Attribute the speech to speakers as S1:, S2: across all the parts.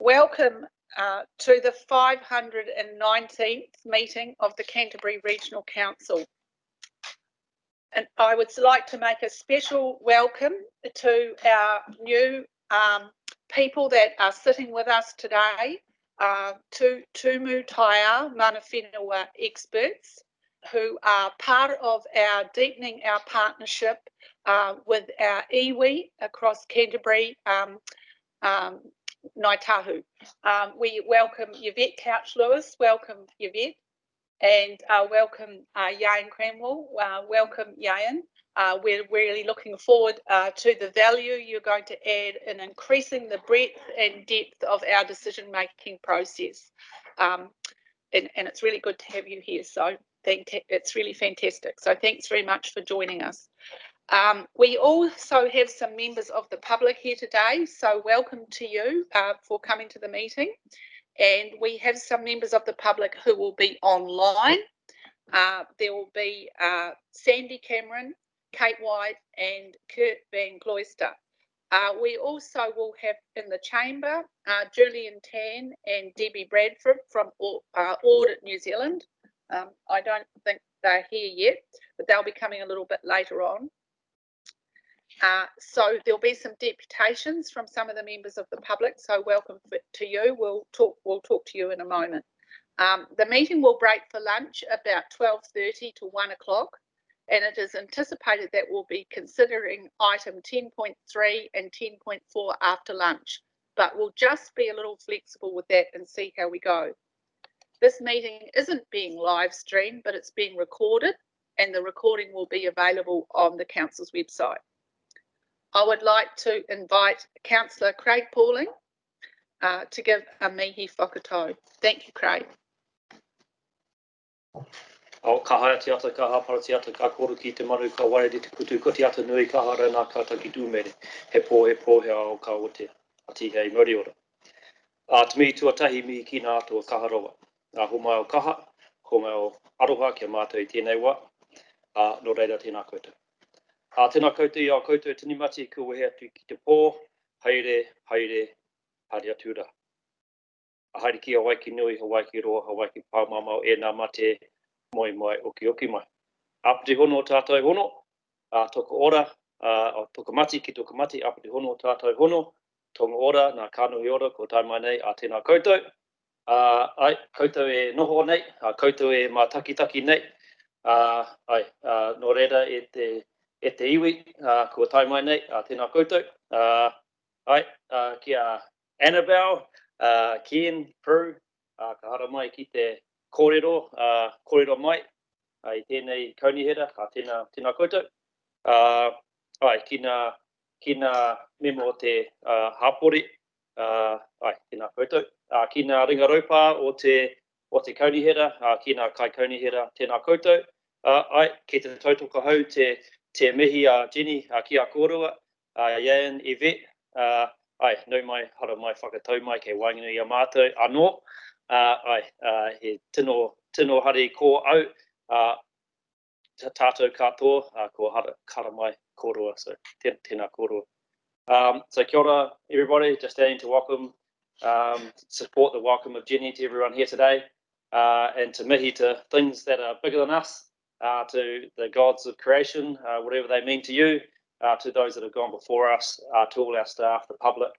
S1: Welcome to the 519th meeting of the Canterbury Regional Council. And I would like to make a special welcome to our new people that are sitting with us today, two Tūmu Mana Whenua experts who are part of our deepening our partnership with our iwi across Canterbury, Ngāi Tahu. We welcome Yvette Couch-Lewis, welcome Yvette, and welcome Yayan Cranwell, welcome Yayan. We're really looking forward to the value you're going to add in increasing the breadth and depth of our decision-making process. And it's really good to have you here, so it's really fantastic. So thanks very much for joining us. We also have some members of the public here today, so welcome to you for coming to the meeting. And we have some members of the public who will be online. There will be Sandy Cameron, Kate White and Kurt Van Cloyster. We also will have in the chamber Julian Tan and Debbie Bradford from Audit New Zealand. I don't think they're here yet, but they'll be coming a little bit later on. So there'll be some deputations from some of the members of the public, so welcome to you. We'll talk to you in a moment. The meeting will break for lunch about 12:30 to 1 o'clock, and it is anticipated that we'll be considering item 10.3 and 10.4 after lunch, but we'll just be a little flexible with that and see how we go. This meeting isn't being live streamed, but it's being recorded, and the recording will be available on the council's website. I would like to invite Councillor Craig Pauling to give a mihi whakatau. Thank you, Craig.
S2: O ka haia te ata, ka hapara te ata, ka koro ki te maru, ka waere te kutu, ko te ata nui, ka hara nā ka taki tūmere, he pō hea o ka o te ati hei Meridian. Te mihi tuatahi mihi ki nā atua kaharawa. Ho mai o kaha, ho mai o aroha kia mātou i tēnei wā, no reira tēnā koutou. Tēnā koutou i a koutou tini mati kua hea tu ki te pō, haere, haere atura. Haere ki a waiki nui, ha waiki roa, ha waiki pāmamau e nā mate, moi oki mai. Apati hono o tātou hono, toko ora, toko mati ki toko mati, apati hono o tātou hono, tonga ora, nā kānui ora, ko tai mai nei, tēnā koutou. Ai, koutou e noho nei, koutou e mā taki nei, no reira e te iwi, kua tai mai nei, tēnā koutou. Ai, kia Annabelle, Ken, Prue, ka hara mai ki te kōrero mai, i tēnei kaunihera, ka tēnā koutou. Ai, kina memo o te hapori, ai, tēnā koutou. Kina ringaropa o te kaunihera, kina kai kaunihera, tēnā koutou. Ai, ki te tautoko hau te mihi Jenny ki a kōrua, Yayan, Yvette, ai, nau mai, hara mai, whakatau mai, kei wainginu i a mātou, anō, ai, he tino hari kō au, tātou katoa, ko hara mai kōrua, so tēnā kōrua. So kia ora, everybody, just adding to welcome, support the welcome of Jenny to everyone here today, and to mihi to things that are bigger than us, to the gods of creation, whatever they mean to you, to those that have gone before us, to all our staff, the public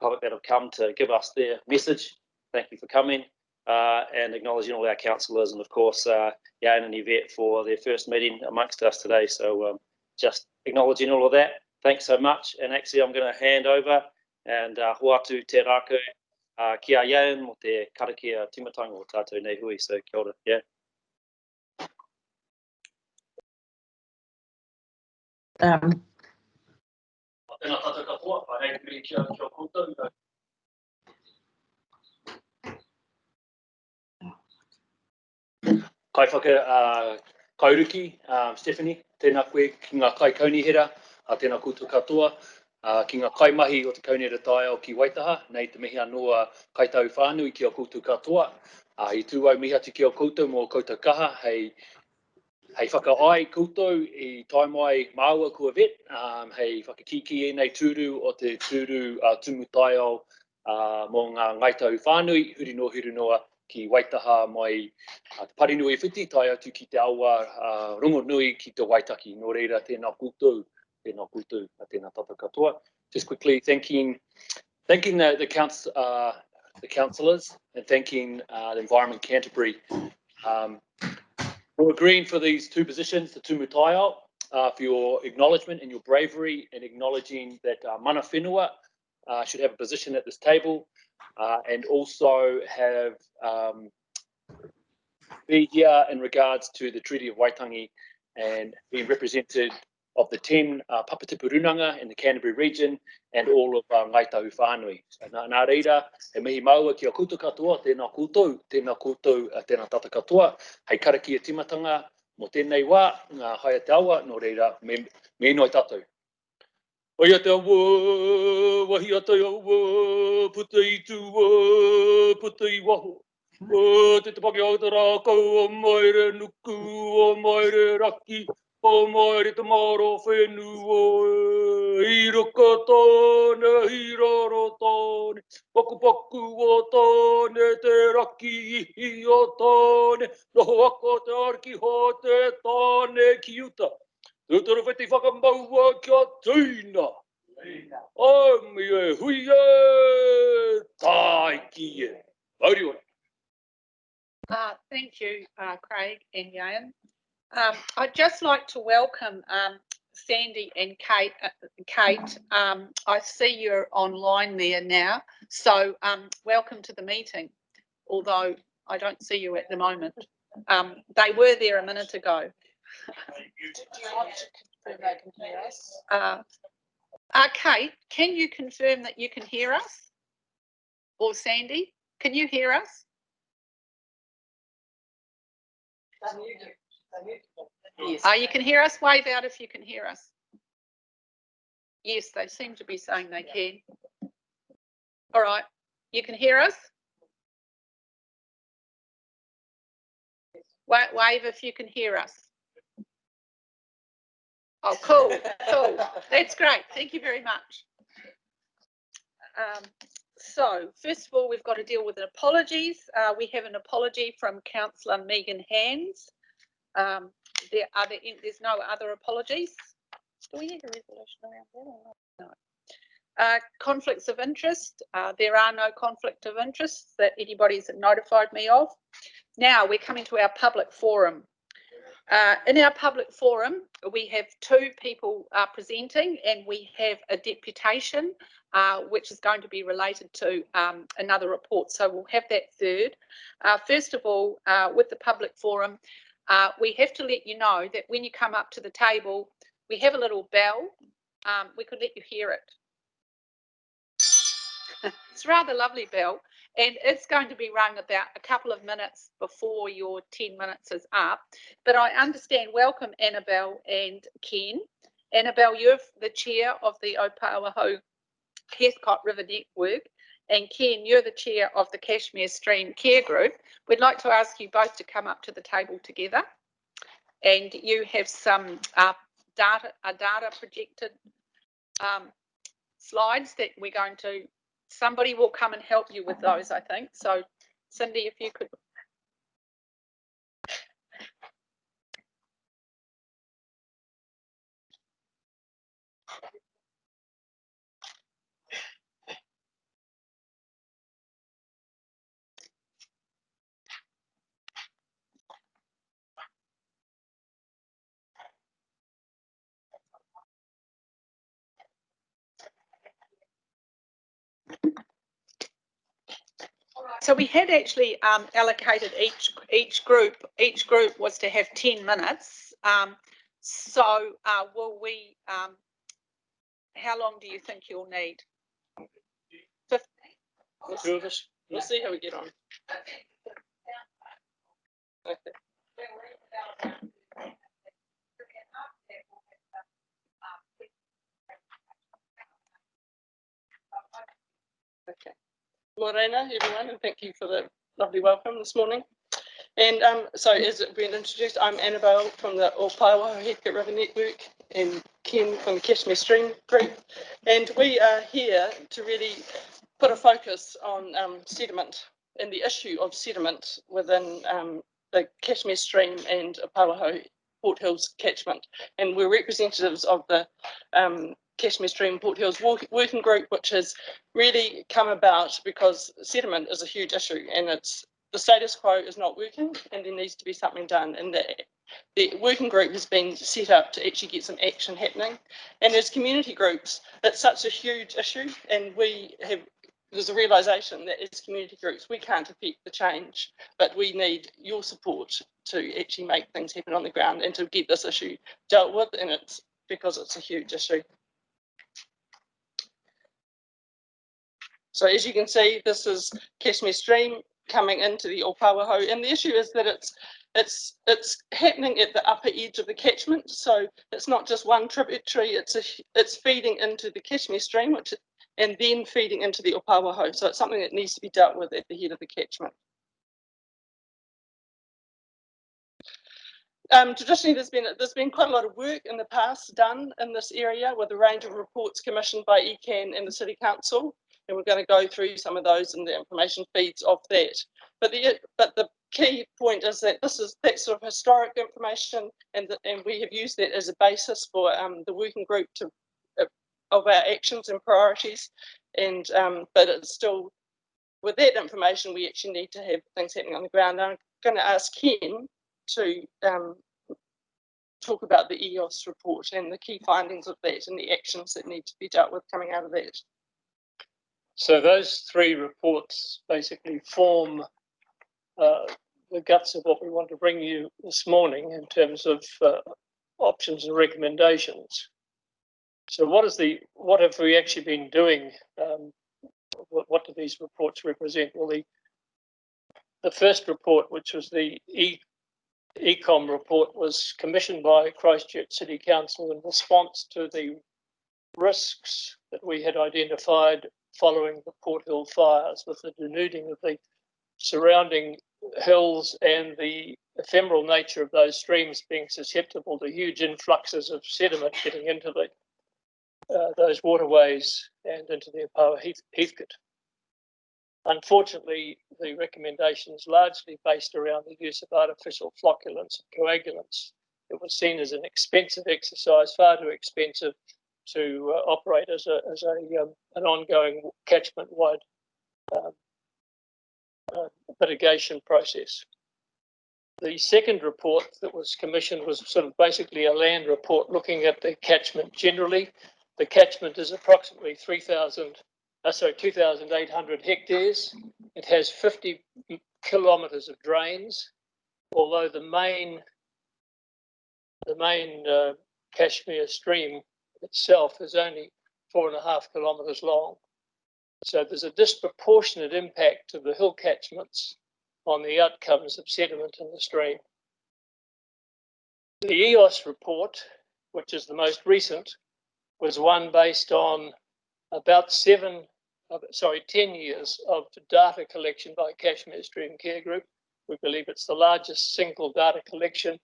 S2: that have come to give us their message. Thank you for coming, and acknowledging all our councillors, and of course, Yayan and Yvette for their first meeting amongst us today. So just acknowledging all of that. Thanks so much. And actually, I'm going to hand over and hoatu te rākau ki a Yayan mo te karakia timatanga o tātou nei hui. So kia ora, yeah. Tēnā tātou katoa, hei kuri kia koutou. Kai whaka kauruki, Stephanie, tēnā koe ki ngā kai kaunihera, tēnā koutou katoa, ki ngā kai mahi o te kaunihera tai o ki Waitaha, nei te mihi anō kai tau whānui ki a koutou katoa. I tūau mihi atu ki a koutou mō koutou kaha, hei whakaai koutou i tai mai māua kua vet, hei whakakiki e nei tūru o te tūru tumu tai o mō ngā ngaitau whānui, huri noa ki Waitaha mai te Parinui e whiti, tai atu ki te aua rongo nui ki te Waitaki. Nō reira, tēnā koutou, tēnā tata katoa. Just quickly thanking the councillors and thanking the Environment Canterbury for agreeing for these two positions, the tūmutaiao, for your acknowledgement and your bravery in acknowledging that mana whenua should have a position at this table, and also have be here in regards to the Treaty of Waitangi and being represented of the 10 Papatipu Runanga in the Canterbury region and all of Ngai Tahu Whānui. So, nā reira, he mihi maua ki a koutou katoa, tēnā koutou, tēnā tata katoa, hei karaki e timatanga, mō tēnei wā, ngā haia te awa, nō reira, me noi tātou. Oia te awa, wahi atai awa, puta i tū wā, puta i waho. O te paki o te rākau, o maire nuku, o maire raki, o maire te maro whenua, i roka tāne, i raro tāne, paku o tāne, te raki ihi o tāne, noho ako te arki ho te tāne ki uta. Tūtara wheti whakamaua kia tūna. O mi e hui e, tai ki e. Mauri ora.
S1: Thank you, Craig and Yayan. I'd just like to welcome Sandy and Kate. I see you're online there now, so welcome to the meeting, although I don't see you at the moment. They were there a minute ago. Do you want to confirm they can hear us? Kate, can you confirm that you can hear us? Or Sandy, can you hear us? Yes. You can hear us. Wave out if you can hear us. Yes, they seem to be saying they can. All right, you can hear us? Wave if you can hear us. Oh, cool. That's great. Thank you very much. So, first of all, we've got to deal with apologies. We have an apology from Councillor Megan Hands. There's no other apologies. Do we need a resolution around that or not? No. Conflicts of interest. There are no conflict of interest that anybody's notified me of. Now we're coming to our public forum. In our public forum, we have two people presenting, and we have a deputation, which is going to be related to another report. So we'll have that third. First of all, with the public forum, we have to let you know that when you come up to the table, we have a little bell. We could let you hear it. It's a rather lovely bell, and it's going to be rung about a couple of minutes before your 10 minutes is up. But I understand, welcome Annabelle and Ken. Annabelle, you're the chair of the Opauaho Heathcote River Network, and Ken, you're the chair of the Cashmere Stream Care Group. We'd like to ask you both to come up to the table together, and you have some data projected slides that we're going to, somebody will come and help you with those, I think. So Cindy, if you could. So we had actually allocated each group was to have 10 minutes. So will we, how long do you think you'll need? 15?
S3: Two of us. We'll see how we get on. Okay. Morena, everyone, and thank you for the lovely welcome this morning. And so, as it's been introduced, I'm Annabelle from the Opauaho Heathcote River Network and Ken from the Cashmere Stream Group. And we are here to really put a focus on sediment and the issue of sediment within the Cashmere Stream and Pawaho Port Hills catchment. And we're representatives of the Cashmere Stream Port Hills working group, which has really come about because sediment is a huge issue, and the status quo is not working, and there needs to be something done. And the working group has been set up to actually get some action happening. And as community groups, it's such a huge issue, and there's a realisation that as community groups, we can't affect the change, but we need your support to actually make things happen on the ground and to get this issue dealt with, and it's because it's a huge issue. So as you can see, this is Cashmere Stream coming into the Opawaho, and the issue is that it's happening at the upper edge of the catchment, so it's not just one tributary, it's feeding into the Cashmere Stream, and then feeding into the Opawaho. So it's something that needs to be dealt with at the head of the catchment. Traditionally, there's been quite a lot of work in the past done in this area with a range of reports commissioned by ECAN and the City Council, and we're going to go through some of those and the information feeds of that. But the key point is that that's sort of historic information, and we have used that as a basis for the working group of our actions and priorities, and but it's still, with that information, we actually need to have things happening on the ground. And I'm going to ask Ken to talk about the Eos report and the key findings of that and the actions that need to be dealt with coming out of that.
S4: So those three reports basically form the guts of what we want to bring you this morning in terms of options and recommendations. So what have we actually been doing? What do these reports represent? Well, the first report, which was the Ecom report, was commissioned by Christchurch City Council in response to the risks that we had identified following the Port Hill fires, with the denuding of the surrounding hills and the ephemeral nature of those streams being susceptible to huge influxes of sediment getting into those waterways and into the Opawa Heathcote. Unfortunately, the recommendations largely based around the use of artificial flocculants and coagulants. It was seen as an expensive exercise, far too expensive to operate as an ongoing catchment-wide mitigation process. The second report that was commissioned was sort of basically a land report looking at the catchment generally. The catchment is approximately 2,800 hectares. It has 50 kilometres of drains, although the main Cashmere Stream itself is only 4.5 kilometres long. So there's a disproportionate impact of the hill catchments on the outcomes of sediment in the stream. The Eos report, which is the most recent, was one based on about 10 years of data collection by Cashmere Stream Care Group. We believe it's the largest single data collection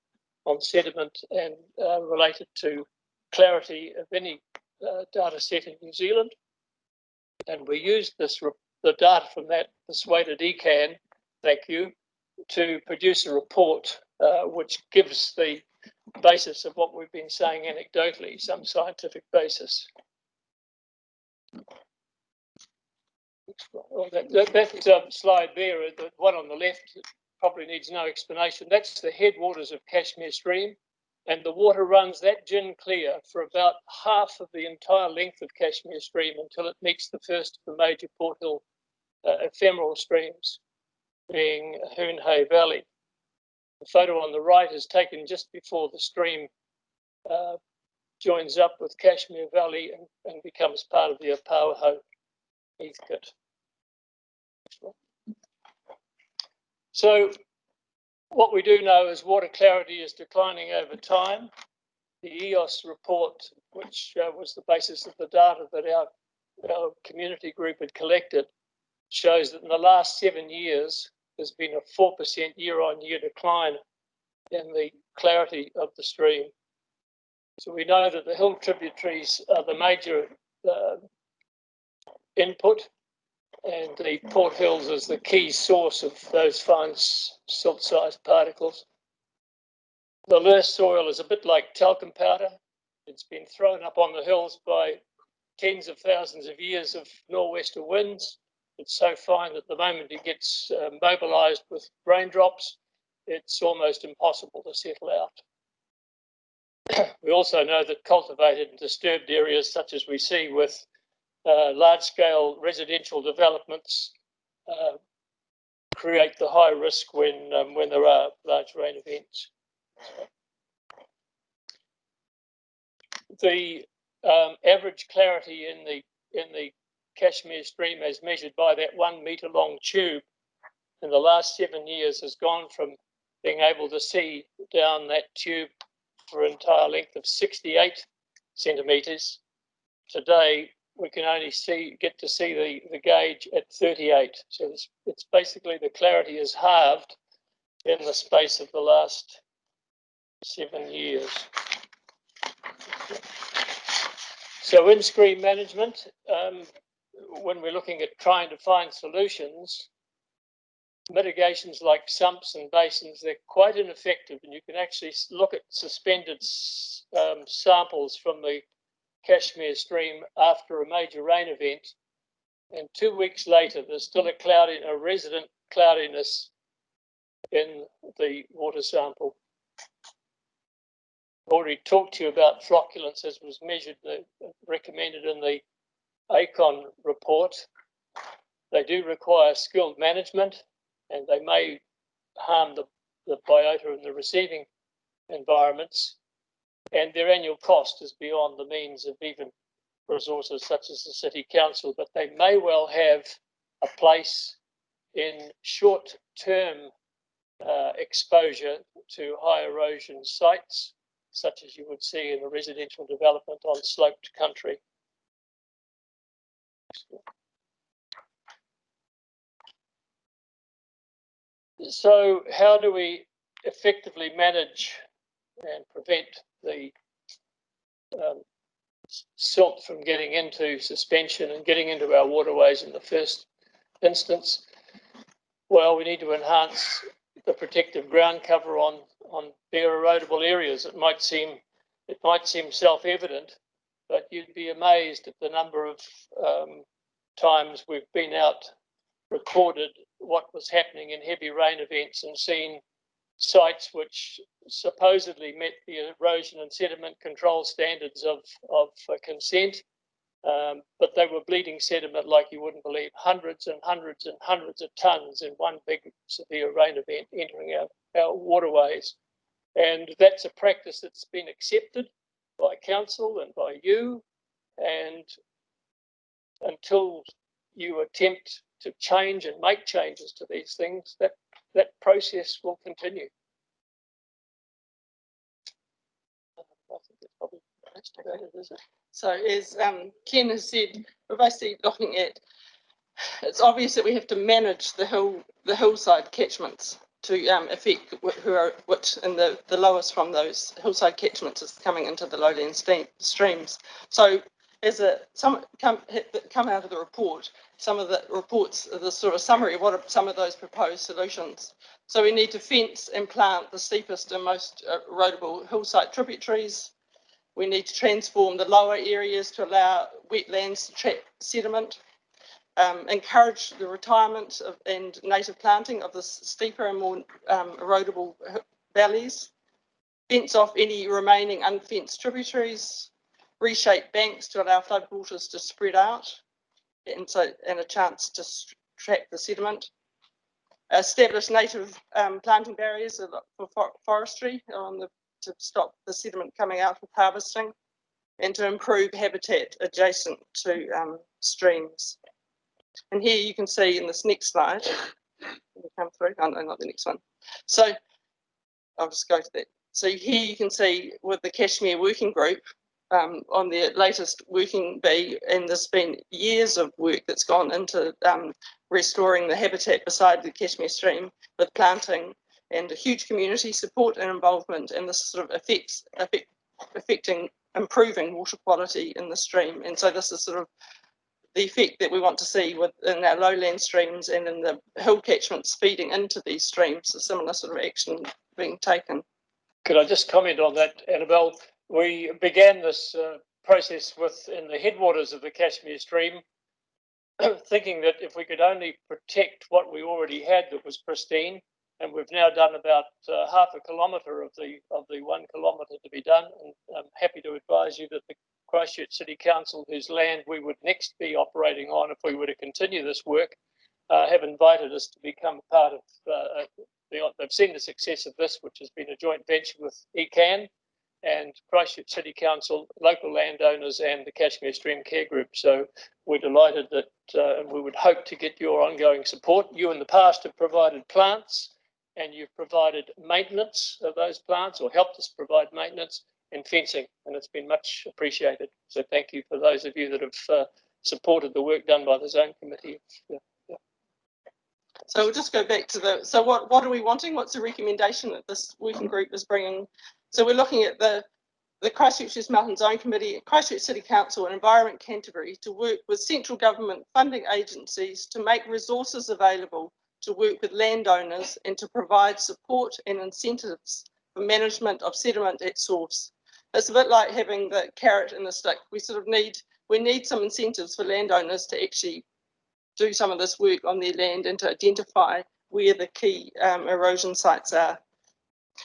S4: on sediment and related to clarity of any data set in New Zealand. And we used the data from that, persuaded ECAN, thank you, to produce a report which gives the basis of what we've been saying anecdotally, some scientific basis. That slide there, the one on the left, probably needs no explanation. That's the headwaters of Cashmere Stream, and the water runs that gin clear for about half of the entire length of Cashmere Stream until it meets the first of the major Port Hill ephemeral streams, being Hoonhay Valley. The photo on the right is taken just before the stream joins up with Cashmere Valley and becomes part of the Opawaho Heathcote. So what we do know is water clarity is declining over time. The Eos report, which was the basis of the data that our community group had collected, shows that in the last 7 years, there's been a 4% year-on-year decline in the clarity of the stream. So we know that the hill tributaries are the major input, and the Port Hills is the key source of those fine silt-sized particles. The loess soil is a bit like talcum powder. It's been thrown up on the hills by tens of thousands of years of nor'wester winds. It's so fine that the moment it gets mobilized with raindrops, it's almost impossible to settle out. We also know that cultivated and disturbed areas, such as we see with large-scale residential developments, create the high risk when there are large rain events. The average clarity in the Kashmir stream, as measured by that 1 metre long tube, in the last 7 years has gone from being able to see down that tube for an entire length of 68 centimetres. Today, we can only get to see the gauge at 38. So it's basically the clarity is halved in the space of the last 7 years. So in stream management, when we're looking at trying to find solutions, mitigations like sumps and basins, they're quite ineffective, and you can actually look at suspended samples from the Kashmir stream after a major rain event, and 2 weeks later there's still a resident cloudiness in the water sample. I've already talked to you about flocculants as was measured, recommended in the ACON report. They do require skilled management, and they may harm the biota in the receiving environments, and their annual cost is beyond the means of even resources such as the City Council, but they may well have a place in short-term exposure to high erosion sites, such as you would see in a residential development on sloped country. So how do we effectively manage and prevent the silt from getting into suspension and getting into our waterways in the first instance? Well, we need to enhance the protective ground cover on bare erodible areas. It might seem self-evident, but you'd be amazed at the number of times we've been out, recorded what was happening in heavy rain events, and seen sites which supposedly met the erosion and sediment control standards of consent, but they were bleeding sediment like you wouldn't believe, hundreds and hundreds and hundreds of tons in one big severe rain event entering our waterways. And that's a practice that's been accepted by council and by you, and until you attempt to change and make changes to these things, that process will continue. I think that's probably most about it, is it?
S3: So as Ken has said, we're basically looking at, it's obvious that we have to manage the hillside catchments to affect which in the lowest from those hillside catchments is coming into the lowland streams. So as some come out of the report, some of the reports, the sort of summary of what are some of those proposed solutions. So we need to fence and plant the steepest and most erodible hillside tributaries. We need to transform the lower areas to allow wetlands to trap sediment. Encourage the retirement and native planting of the steeper and more erodible valleys. Fence off any remaining unfenced tributaries. Reshape banks to allow floodwaters to spread out, and a chance to trap the sediment. Establish native planting barriers for forestry to stop the sediment coming out with harvesting, and to improve habitat adjacent to streams. And here you can see in this next slide, come through, oh, no, not the next one. So I'll just go to that. So here you can see with the Kashmir Working Group on their latest working bee, and there's been years of work that's gone into restoring the habitat beside the Kashmir stream with planting and a huge community support and involvement, and this sort of affecting improving water quality in the stream. And so this is sort of the effect that we want to see within our lowland streams and in the hill catchments feeding into these streams, a similar sort of action being taken.
S4: Could I just comment on that, Annabelle? We began this process in the headwaters of the Cashmere stream, thinking that if we could only protect what we already had that was pristine, and we've now done about half a kilometre of the 1 kilometre to be done, and I'm happy to advise you that the Christchurch City Council, whose land we would next be operating on if we were to continue this work, have invited us to become part of they've seen the success of this, which has been a joint venture with ECAN and Christchurch City Council, local landowners and the Cashmere Stream Care Group. So we're delighted that we would hope to get your ongoing support. You in the past have provided plants and you've provided maintenance of those plants, or helped us provide maintenance and fencing, and it's been much appreciated. So thank you for those of you that have supported the work done by the Zone Committee. Yeah.
S3: So we'll just go back to so what are we wanting? What's the recommendation that this working group is bringing? So we're looking at the Christchurch Mountain Zone Committee, Christchurch City Council and Environment Canterbury to work with central government funding agencies to make resources available to work with landowners and to provide support and incentives for management of sediment at source. It's a bit like having the carrot and the stick. We need some incentives for landowners to actually do some of this work on their land and to identify where the key erosion sites are.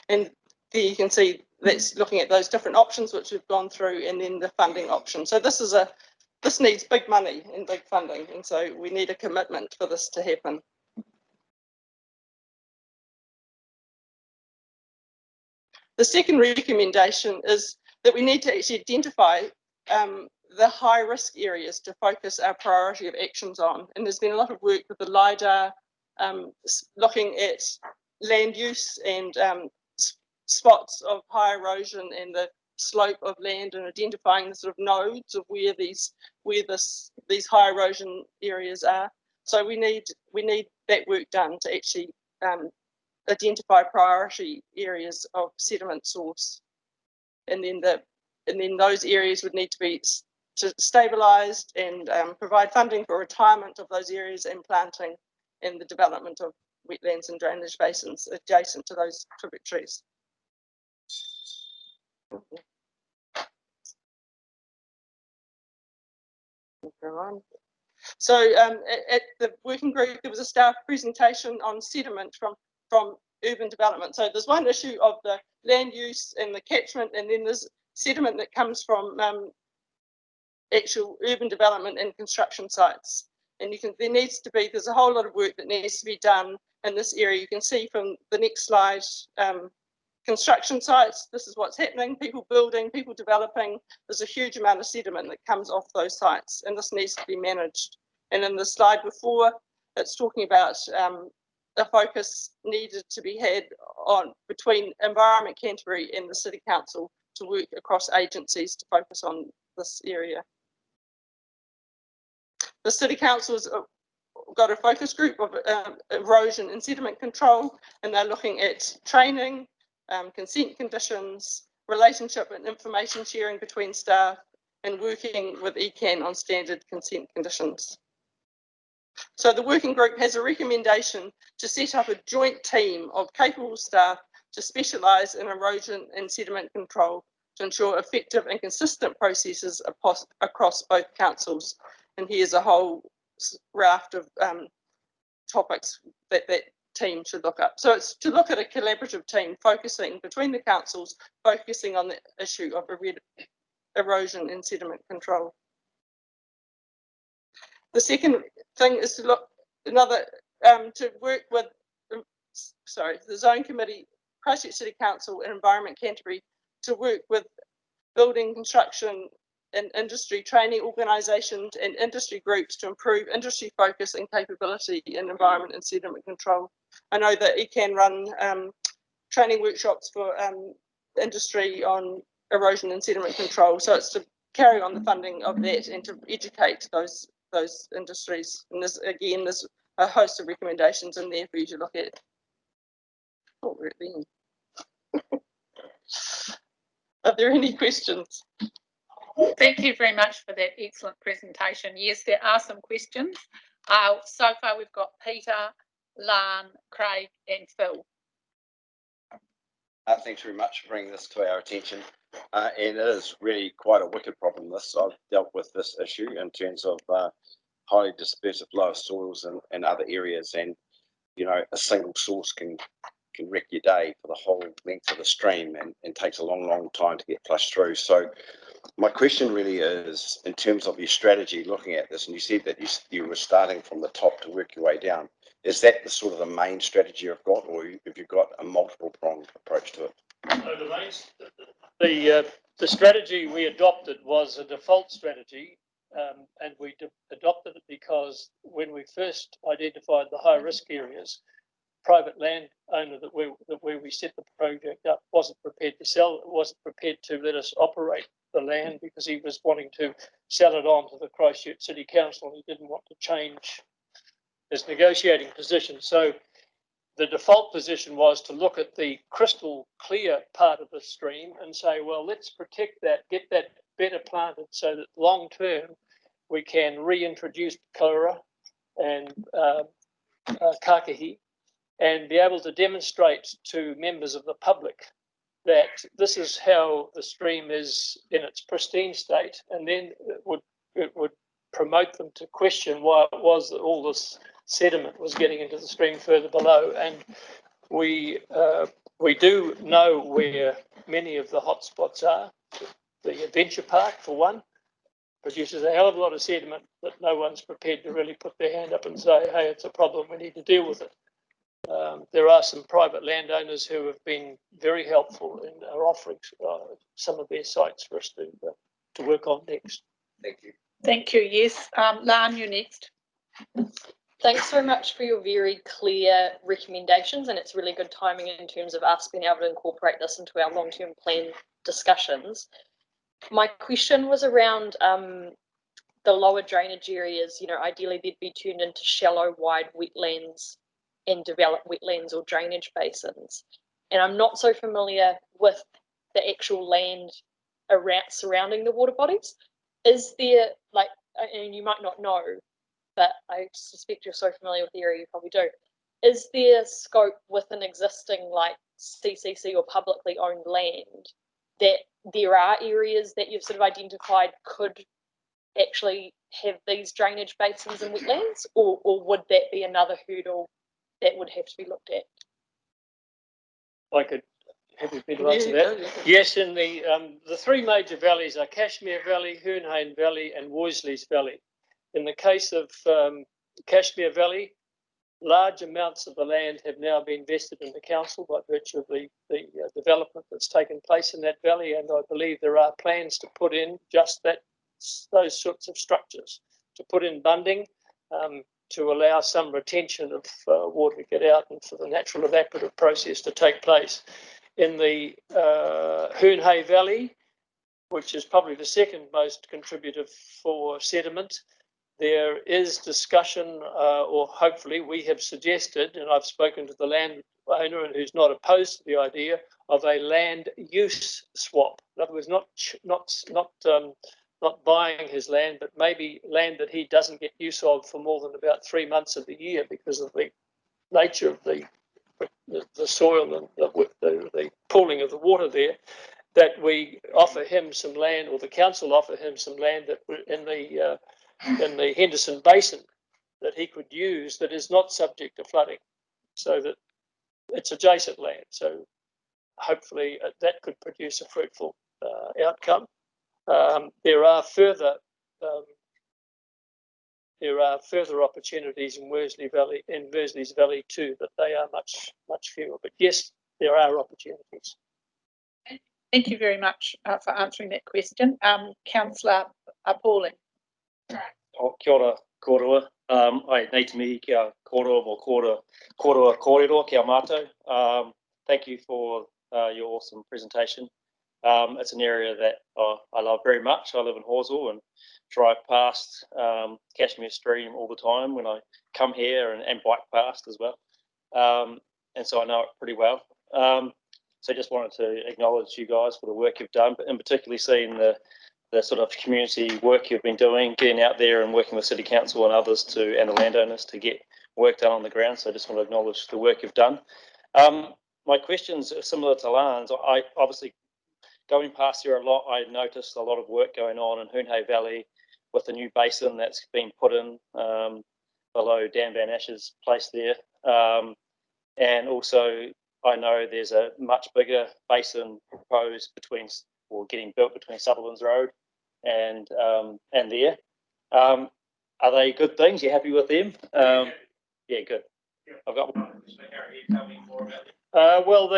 S3: And there you can see that's looking at those different options which we've gone through, and then the funding option. So this needs big money and big funding, and so we need a commitment for this to happen. The second recommendation is that we need to actually identify the high risk areas to focus our priority of actions on. And there's been a lot of work with the LIDAR, looking at land use and spots of high erosion and the slope of land, and identifying the sort of nodes of where these high erosion areas are. So we need that work done to actually identify priority areas of sediment source, and then those areas would need to be stabilised and provide funding for retirement of those areas and planting and the development of wetlands and drainage basins adjacent to those tributaries. So at the working group, there was a staff presentation on sediment from urban development. So there's one issue of the land use and the catchment, and then there's sediment that comes from actual urban development and construction sites. And there's a whole lot of work that needs to be done in this area. You can see from the next slide, construction sites, this is what's happening, people building, people developing. There's a huge amount of sediment that comes off those sites, and this needs to be managed. And in the slide before, it's talking about the focus needed to be had on between Environment Canterbury and the City Council to work across agencies to focus on this area. The City Council's got a focus group of erosion and sediment control, and they're looking at training, consent conditions, relationship and information sharing between staff, and working with ECAN on standard consent conditions. So the working group has a recommendation to set up a joint team of capable staff to specialise in erosion and sediment control to ensure effective and consistent processes across both councils. And here's a whole raft of topics that team should look up. So it's to look at a collaborative team focusing between the councils, focusing on the issue of erosion and sediment control. The second thing is to look to work with the Zone Committee, Christchurch City Council and Environment Canterbury to work with building, construction and industry training organisations and industry groups to improve industry focus and capability in environment and sediment control. I know that ECAN run training workshops for industry on erosion and sediment control, so it's to carry on the funding of that and to educate those industries. And there's a host of recommendations in there for you to look at. Oh, we're at the end. Are there any questions?
S1: Thank you very much for that excellent presentation. Yes, there are some questions. So far we've got Peter, Lan, Craig and Phil.
S5: Thanks very much for bringing this to our attention. And it is really quite a wicked problem. I've dealt with this issue in terms of highly dispersive lower soils and other areas, and you know, a single source can wreck your day for the whole length of the stream, and takes a long time to get flushed through. So my question really is, in terms of your strategy looking at this, and you said that you were starting from the top to work your way down, is that the sort of the main strategy you've got, or have you got a multiple pronged approach to it?
S4: No, the strategy we adopted was a default strategy, and we adopted it because when we first identified the high risk areas, private landowner where we set the project up wasn't prepared to sell, wasn't prepared to let us operate the land because he was wanting to sell it on to the Christchurch City Council, and he didn't want to change his negotiating position. So the default position was to look at the crystal clear part of the stream and say, well, let's protect that, get that better planted so that long term we can reintroduce Kaura and Kakahi, and be able to demonstrate to members of the public that this is how the stream is in its pristine state, and then it would promote them to question why it was that all this sediment was getting into the stream further below. And we do know where many of the hotspots are. The adventure park, for one, produces a hell of a lot of sediment that no one's prepared to really put their hand up and say, hey, it's a problem, we need to deal with it. There are some private landowners who have been very helpful and are offering some of their sites for us to work on next.
S5: Thank you.
S1: Thank you. Yes, Lan, you're next.
S6: Thanks so much for your very clear recommendations, and it's really good timing in terms of us being able to incorporate this into our long-term plan discussions. My question was around the lower drainage areas. You know, ideally they'd be turned into shallow, wide wetlands and developed wetlands or drainage basins. And I'm not so familiar with the actual land around surrounding the water bodies. Is there, like, and you might not know, but I suspect you're so familiar with the area, you probably do. Is there scope with an existing like CCC or publicly owned land that there are areas that you've sort of identified could actually have these drainage basins and wetlands, or would that be another hurdle that would have to be looked at?
S4: I could have you been to answer that. Yes, in the three major valleys are Cashmere Valley, Hernhain Valley and Worsley's Valley. In the case of Cashmere Valley, large amounts of the land have now been vested in the council by virtue of the development that's taken place in that valley, and I believe there are plans to put in just those sorts of structures, to put in bunding, to allow some retention of water to get out and for the natural evaporative process to take place. In the Hernhain Valley, which is probably the second most contributive for sediment, there is discussion, or hopefully we have suggested, and I've spoken to the landowner and who's not opposed to the idea of a land use swap. In other words, not buying his land, but maybe land that he doesn't get use of for more than about 3 months of the year because of the nature of the soil and the pooling of the water there, that we offer him some land, or the council offer him some land that in the Henderson Basin that he could use that is not subject to flooding, so that it's adjacent land. So hopefully that could produce a fruitful outcome. There are further opportunities in Worsley's Valley too, but they are much fewer. But yes, there are opportunities.
S1: Thank you very much for answering that question. Councillor Pauling.
S2: Kia ora, kōrua. Ai, nei te mihi kia kōrua mō kōrua kōrero kia mātou. Thank you for your awesome presentation. It's an area that I love very much. I live in Horsell and drive past Cashmere Stream all the time when I come here, and bike past as well. And so I know it pretty well. So just wanted to acknowledge you guys for the work you've done, but in particularly seeing the the sort of community work you've been doing, getting out there and working with City Council and others and the landowners to get work done on the ground. So I just want to acknowledge the work you've done. My questions are similar to Lan's. I obviously, going past here a lot, I noticed a lot of work going on in Hoonhay Valley with the new basin that's been put in below Dan Van Ash's place there. And also, I know there's a much bigger basin proposed getting built between Sutherland's Road and there. Are they good things? You happy with them? Yeah, good. I've got one. Tell me more about it.
S4: Well,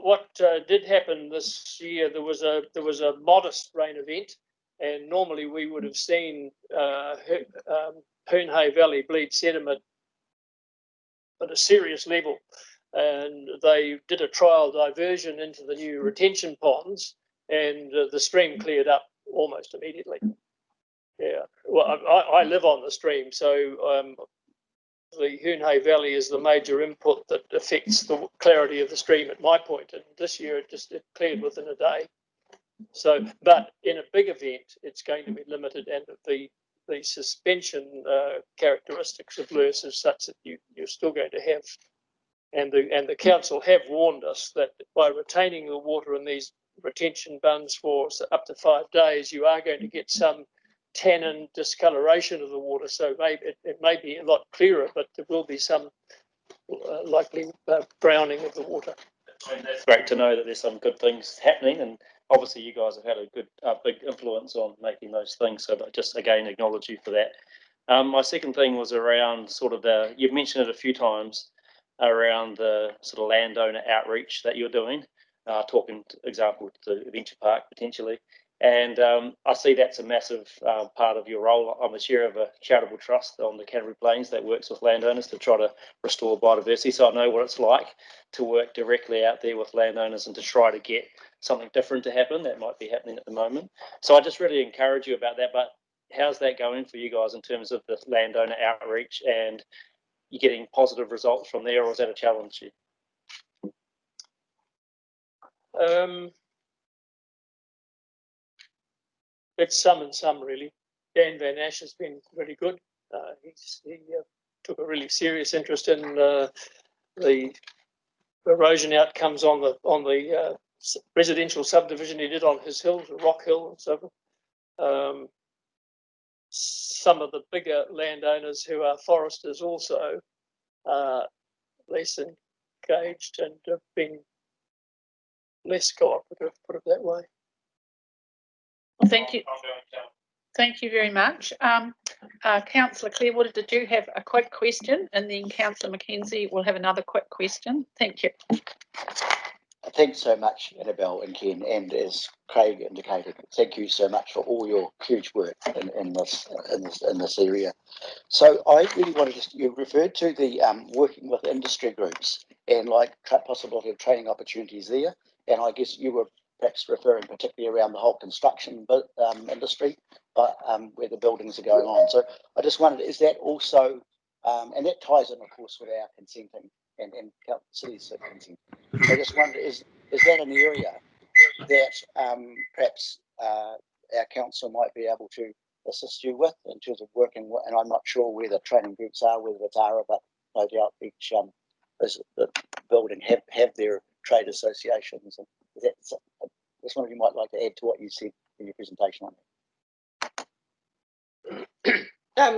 S4: what did happen this year? There was a modest rain event, and normally we would have seen Hoonhay Valley bleed sediment at a serious level, and they did a trial diversion into the new retention ponds, and the stream cleared up almost immediately. Yeah, well, I live on the stream, so the Hoonhay Valley is the major input that affects the clarity of the stream at my point, and this year it cleared within a day. So, but in a big event, it's going to be limited, and the suspension characteristics of LERS is such that you're still going to have, and the council have warned us that by retaining the water in these retention bunds for up to 5 days, you are going to get some tannin discoloration of the water. So maybe it may be a lot clearer, but there will be some likely browning of the water.
S2: That's great to know that there's some good things happening, and obviously you guys have had a good big influence on making those things, so I just again acknowledge you for that. My second thing was around sort of you've mentioned it a few times, around the sort of landowner outreach that you're doing, talking example to Adventure Park potentially, and I see that's a massive part of your role. I'm a chair of a charitable trust on the Canterbury Plains that works with landowners to try to restore biodiversity, so I know what it's like to work directly out there with landowners and to try to get something different to happen that might be happening at the moment. So I just really encourage you about that. But how's that going for you guys in terms of the landowner outreach, and you getting positive results from there, or is that a challenge?
S4: It's some and some, really. Dan Van Ash has been really good. He took a really serious interest in the erosion outcomes on the residential subdivision he did on his hill, Rock Hill and so forth. Some of the bigger landowners who are foresters also are less engaged and have been less cooperative, put it that way.
S1: Well, thank you. Thank you very much. Councillor Clearwater, did you have a quick question? And then Councillor Mackenzie will have another quick question. Thank you.
S7: Thanks so much, Annabelle and Ken, and as Craig indicated, thank you so much for all your huge work in this area. So I really wanted to, you referred to the working with industry groups and like possibility of training opportunities there, and I guess you were perhaps referring particularly around the whole construction industry, but where the buildings are going on. So I just wondered, is that also, and that ties in, of course, with our consenting and cities consenting. I just wondered, is that an area that perhaps our council might be able to assist you with in terms of working with, and I'm not sure where the training groups are, whether it's ARA, but no doubt each the building have their trade associations. And is that, I just wonder if you might like to add to what you said in your presentation on that.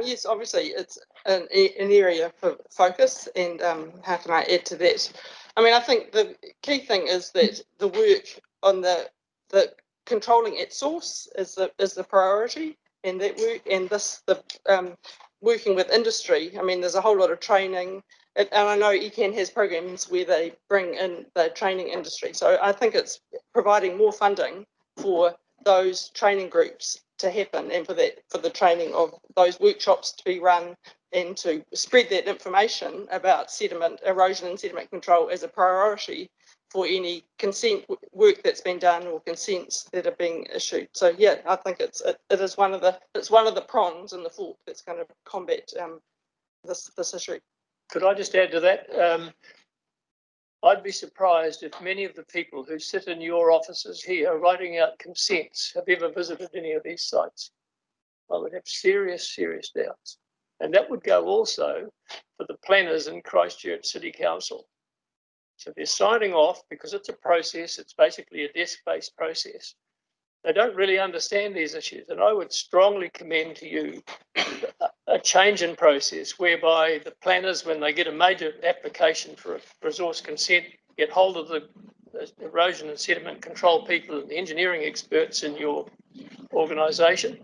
S3: Yes, obviously it's an area for focus, and how can I add to that? I mean, I think the key thing is that the work on the controlling at source is the priority, and that work, and working with industry. I mean, there's a whole lot of training, and I know ECAN has programs where they bring in the training industry. So I think it's providing more funding for those training groups to happen, and for the training of those workshops to be run, and to spread that information about sediment erosion and sediment control as a priority for any consent work that's been done or consents that are being issued. So yeah, I think it is one of the prongs in the fork that's going to combat this issue.
S4: Could I just add to that? I'd be surprised if many of the people who sit in your offices here writing out consents have ever visited any of these sites. I would have serious, serious doubts. And that would go also for the planners in Christchurch City Council. So they're signing off because it's a process, it's basically a desk-based process. They don't really understand these issues, and I would strongly commend to you a change in process whereby the planners, when they get a major application for a resource consent, get hold of the erosion and sediment control people and the engineering experts in your organisation,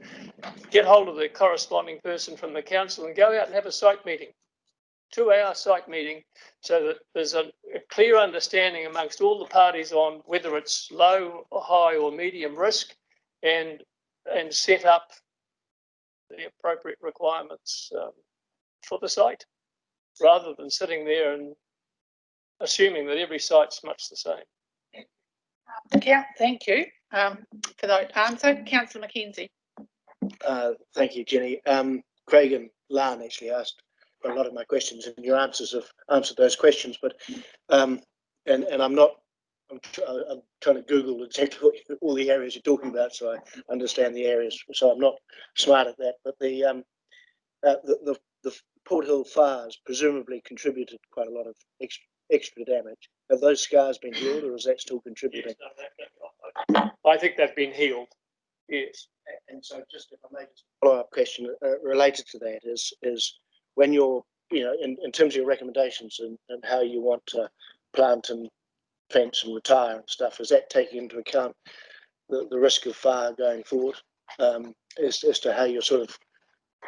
S4: get hold of the corresponding person from the council and go out and have a site meeting, 2-hour site meeting, so that there's a clear understanding amongst all the parties on whether it's low or high or medium risk, and set up the appropriate requirements for the site, rather than sitting there and assuming that every site's much the same.
S1: Thank you for that answer. Councillor Mackenzie.
S8: Thank you, Jenny. Craig and Lan actually asked a lot of my questions, and your answers have answered those questions. But and I'm trying to Google exactly what all the areas you're talking about, so I understand the areas. So I'm not smart at that. But the Port Hill fires presumably contributed quite a lot of extra damage. Have those scars been healed, or is that still contributing?
S4: Yes, I think they've been healed. Yes.
S8: And so, just if I may, just follow-up question related to that is when you're, in terms of your recommendations and how you want to plant and fence and retire and stuff, is that taking into account the risk of fire going forward, as to how you're sort of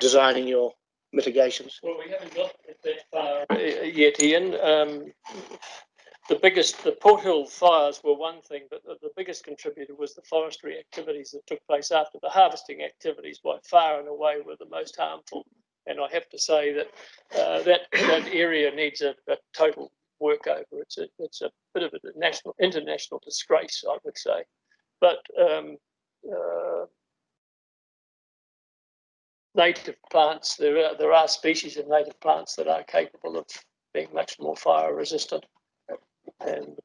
S8: designing your mitigations?
S4: Well, we haven't got that far yet, Ian. The Port Hill fires were one thing, but the biggest contributor was the forestry activities that took place after the harvesting activities. By far and away were the most harmful. And I have to say that that area needs a total workover. It's a bit of an international disgrace, I would say. But native plants, there are species of native plants that are capable of being much more fire resistant. And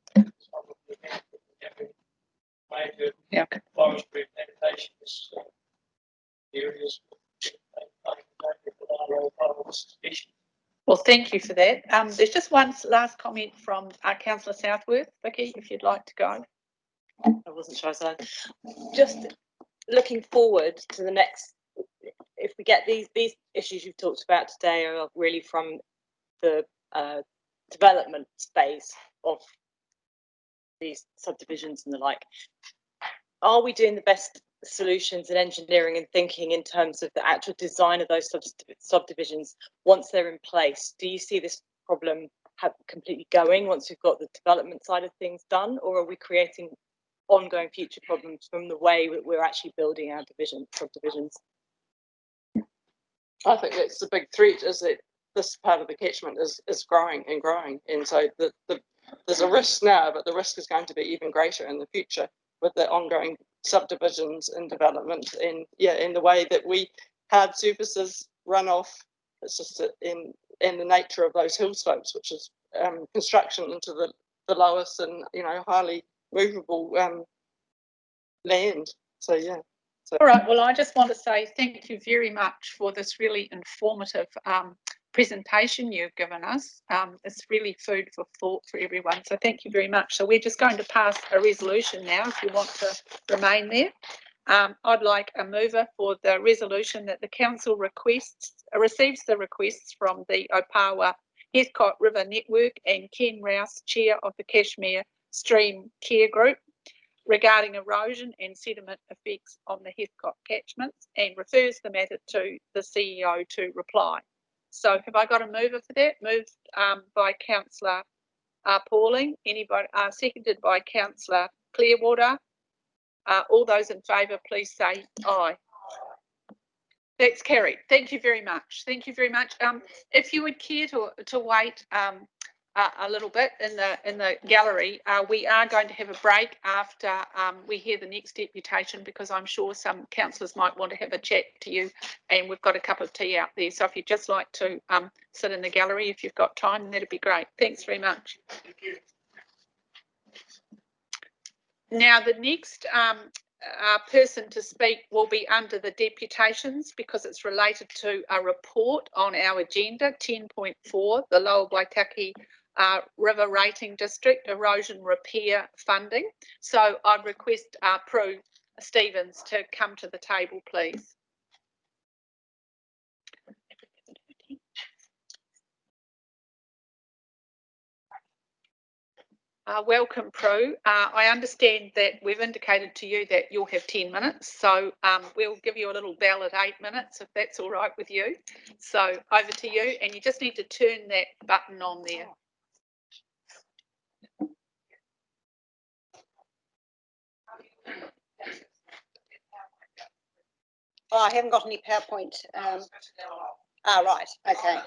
S4: major forestry plantations areas.
S1: Well, thank you for that. There's just one last comment from Councillor Southworth. Vicky, if you'd like to go.
S6: I wasn't sure. So just looking forward to the next, if we get these issues you've talked about today are really from the development space of these subdivisions and the like, are we doing the best solutions in engineering and thinking in terms of the actual design of those subdivisions once they're in place? Do you see this problem completely going once we've got the development side of things done, or are we creating ongoing future problems from the way that we're actually building our subdivisions?
S3: I think that's the big threat, is that this part of the catchment is growing and growing, and so there's a risk now, but the risk is going to be even greater in the future with the ongoing subdivisions and development, and in the way that hard surfaces run off. It's just in the nature of those hill slopes, which is construction into the lowest and highly movable land. So yeah.
S1: All right. Well, I just want to say thank you very much for this really informative presentation you've given us. It's really food for thought for everyone. So thank you very much. So we're just going to pass a resolution now if you want to remain there. I'd like a mover for the resolution that the council receives the requests from the Opawa Heathcote River Network and Ken Rouse, Chair of the Cashmere Stream Care Group, regarding erosion and sediment effects on the Heathcote catchments, and refers the matter to the CEO to reply. So have I got a mover for that? Moved by Councillor Pauling. Anybody? Seconded by Councillor Clearwater. All those in favour, please say aye. That's carried. Thank you very much. Thank you very much. If you would care to wait a little bit in the gallery, we are going to have a break after we hear the next deputation, because I'm sure some councillors might want to have a chat to you, and we've got a cup of tea out there. So if you'd just like to sit in the gallery, if you've got time, that'd be great. Thanks very much.
S4: Thank you.
S1: Now, the next person to speak will be under the deputations because it's related to a report on our agenda, 10.4, the Lower Waitaki River Rating District Erosion Repair Funding. So I'd request Prue Stevens to come to the table, please. Welcome, Prue. I understand that we've indicated to you that you'll have 10 minutes, so we'll give you a little bell at 8 minutes if that's all right with you. So over to you, and you just need to turn that button on there.
S9: Oh, I haven't got any PowerPoint. Right, okay.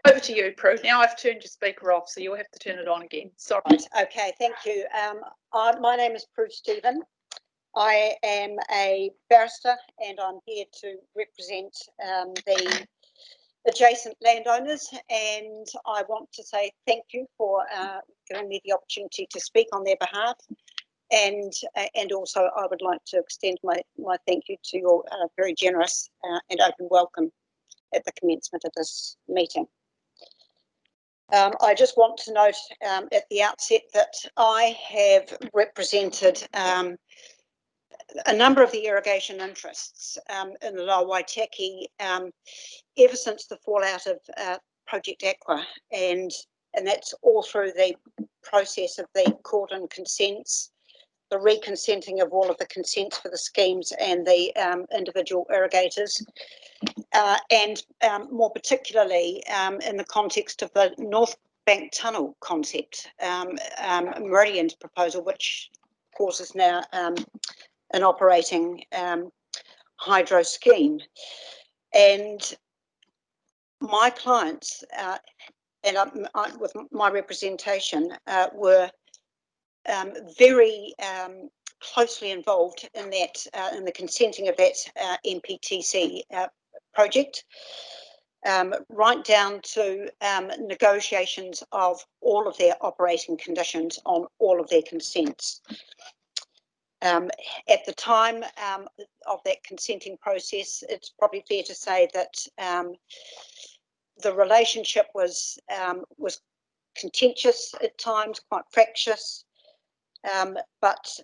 S1: Over to you, Prue. Now I've turned your speaker off, so you'll have to turn it on again. Sorry.
S9: Right, okay, thank you. My name is Prue Stevens. I am a barrister and I'm here to represent the adjacent landowners, and I want to say thank you for giving me the opportunity to speak on their behalf, and also I would like to extend my thank you to your very generous and open welcome at the commencement of this meeting. I just want to note at the outset that I have represented a number of the irrigation interests in the Lower Waitaki ever since the fallout of Project Aqua, and that's all through the process of the called-in consents, the reconsenting of all of the consents for the schemes and the individual irrigators, and more particularly in the context of the North Bank Tunnel concept, Meridian's proposal, which of course is now an operating hydro scheme. And my clients and with my representation were very closely involved in that in the consenting of that MPTC project, right down to negotiations of all of their operating conditions on all of their consents. At the time of that consenting process, it's probably fair to say that the relationship was contentious at times, quite fractious, but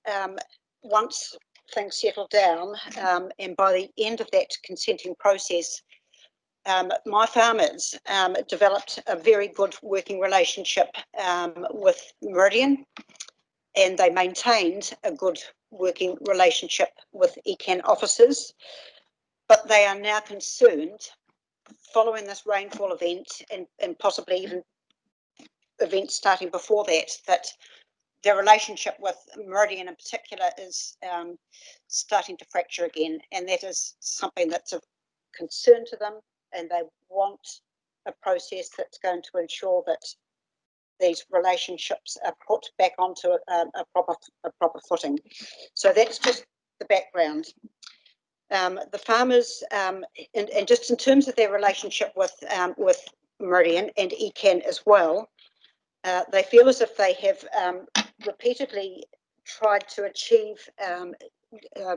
S9: once things settled down, and by the end of that consenting process, my farmers developed a very good working relationship with Meridian, and they maintained a good working relationship with ECAN officers, but they are now concerned, following this rainfall event and possibly even events starting before that, that their relationship with Meridian in particular is starting to fracture again, and that is something that's of concern to them, and they want a process that's going to ensure that these relationships are put back onto a proper footing. So that's just the background. The farmers, and just in terms of their relationship with Meridian and ECAN as well, they feel as if they have repeatedly tried to achieve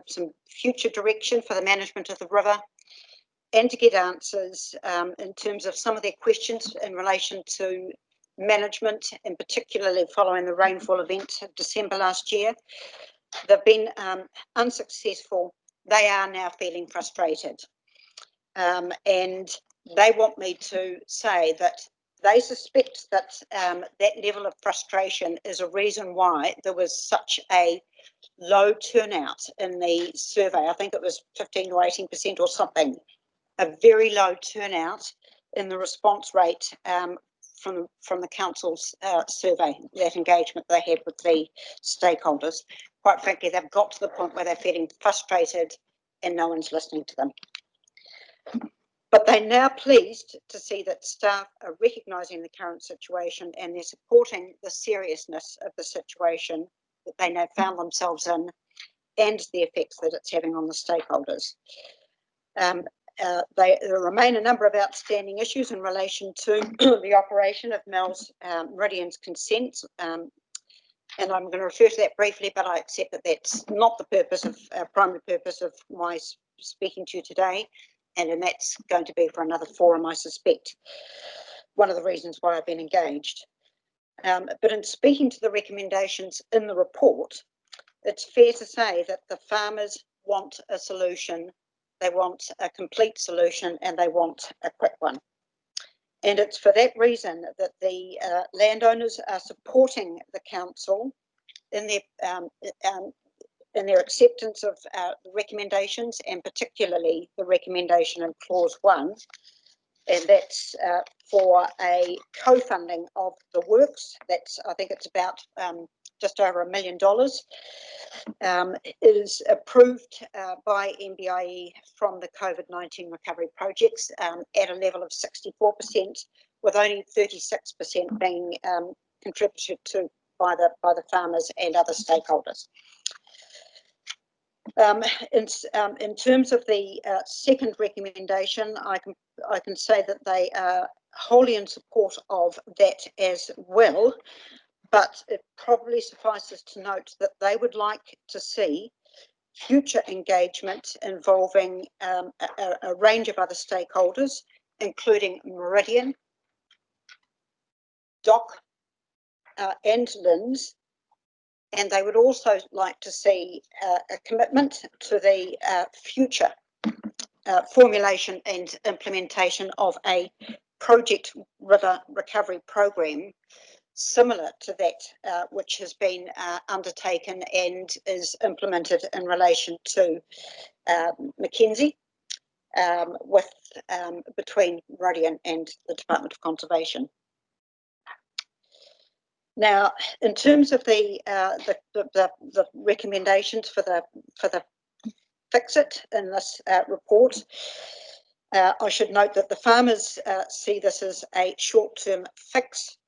S9: some future direction for the management of the river, and to get answers in terms of some of their questions in relation to management, and particularly following the rainfall event of December last year. They've been unsuccessful. They are now feeling frustrated, and they want me to say that they suspect that that level of frustration is a reason why there was such a low turnout in the survey. I think it was 15 or 18% or something, a very low turnout in the response rate from the council's survey, that engagement they had with the stakeholders. Quite frankly, they've got to the point where they're feeling frustrated and no one's listening to them. But they're now pleased to see that staff are recognising the current situation and they're supporting the seriousness of the situation that they now found themselves in and the effects that it's having on the stakeholders. There remain a number of outstanding issues in relation to the operation of Meridian's consent, and I'm going to refer to that briefly, but I accept that that's not the purpose of primary purpose of my speaking to you today, and that's going to be for another forum, I suspect. One of the reasons why I've been engaged. But in speaking to the recommendations in the report, it's fair to say that the farmers want a solution. They want a complete solution and they want a quick one. And it's for that reason that the landowners are supporting the council in their acceptance of the recommendations, and particularly the recommendation in clause 1, and that's for a co-funding of the works. That's, I think it's about just over $1 million. It is approved by NBIE from the COVID-19 recovery projects at a level of 64%, with only 36% being contributed to by the farmers and other stakeholders. In terms of the second recommendation, I can say that they are wholly in support of that as well, but it probably suffices to note that they would like to see future engagement involving a range of other stakeholders, including Meridian, DOC and LINZ, and they would also like to see a commitment to the future formulation and implementation of a project river recovery program similar to that which has been undertaken and is implemented in relation to Mackenzie between Meridian and the Department of Conservation. Now, in terms of the recommendations for the fix-it in this report, I should note that the farmers see this as a short-term fix,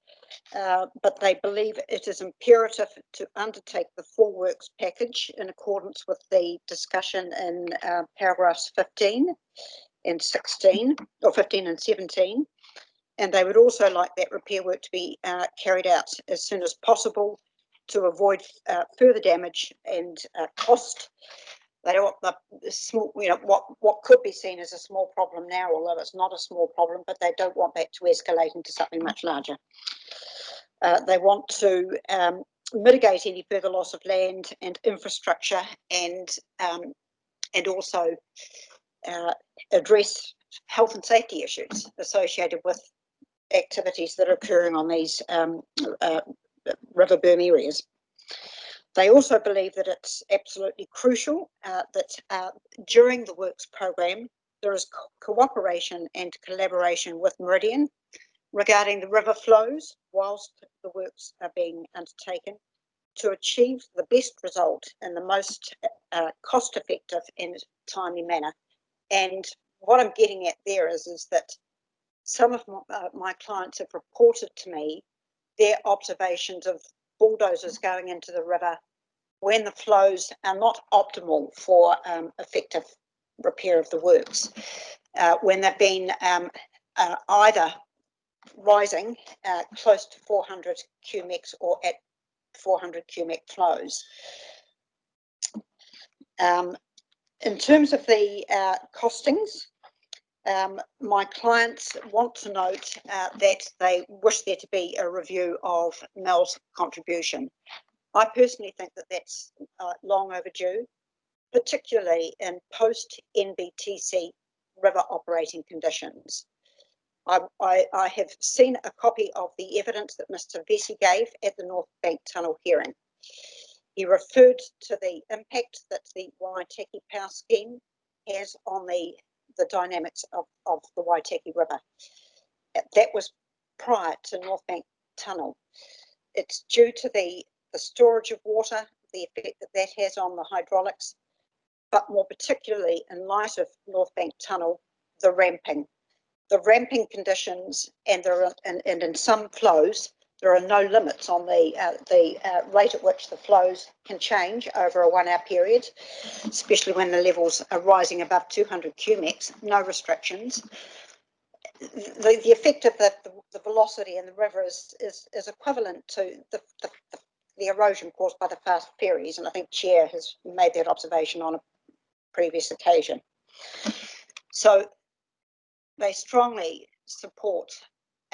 S9: but they believe it is imperative to undertake the full works package in accordance with the discussion in paragraphs 15 and 16, or 15 and 17. And they would also like that repair work to be carried out as soon as possible to avoid further damage and cost. They don't want the small, what could be seen as a small problem now, although it's not a small problem, but they don't want that to escalate into something much larger. They want to mitigate any further loss of land and infrastructure, and also address health and safety issues associated with activities that are occurring on these river berm areas. They also believe that it's absolutely crucial that during the works program there is cooperation and collaboration with Meridian regarding the river flows whilst the works are being undertaken to achieve the best result in the most cost-effective and timely manner. And what I'm getting at there is that some of my clients have reported to me their observations of bulldozers going into the river when the flows are not optimal for effective repair of the works, when they've been either rising close to 400 cumecs or at 400 cumeck flows. In terms of the costings, my clients want to note that they wish there to be a review of MEL's contribution. I personally think that that's long overdue, particularly in post-NBTC river operating conditions. I have seen a copy of the evidence that Mr. Vesey gave at the North Bank Tunnel hearing. He referred to the impact that the Waitaki Power Scheme has on the dynamics of the Waitaki River. That was prior to North Bank Tunnel. It's due to the storage of water, the effect that has on the hydraulics, but more particularly in light of North Bank Tunnel, the ramping. the ramping conditions, and in some flows, there are no limits on the rate at which the flows can change over a 1 hour period, especially when the levels are rising above 200 cumex, no restrictions. The effect of the velocity in the river is equivalent to the erosion caused by the fast ferries, and I think Chair has made that observation on a previous occasion. So they strongly support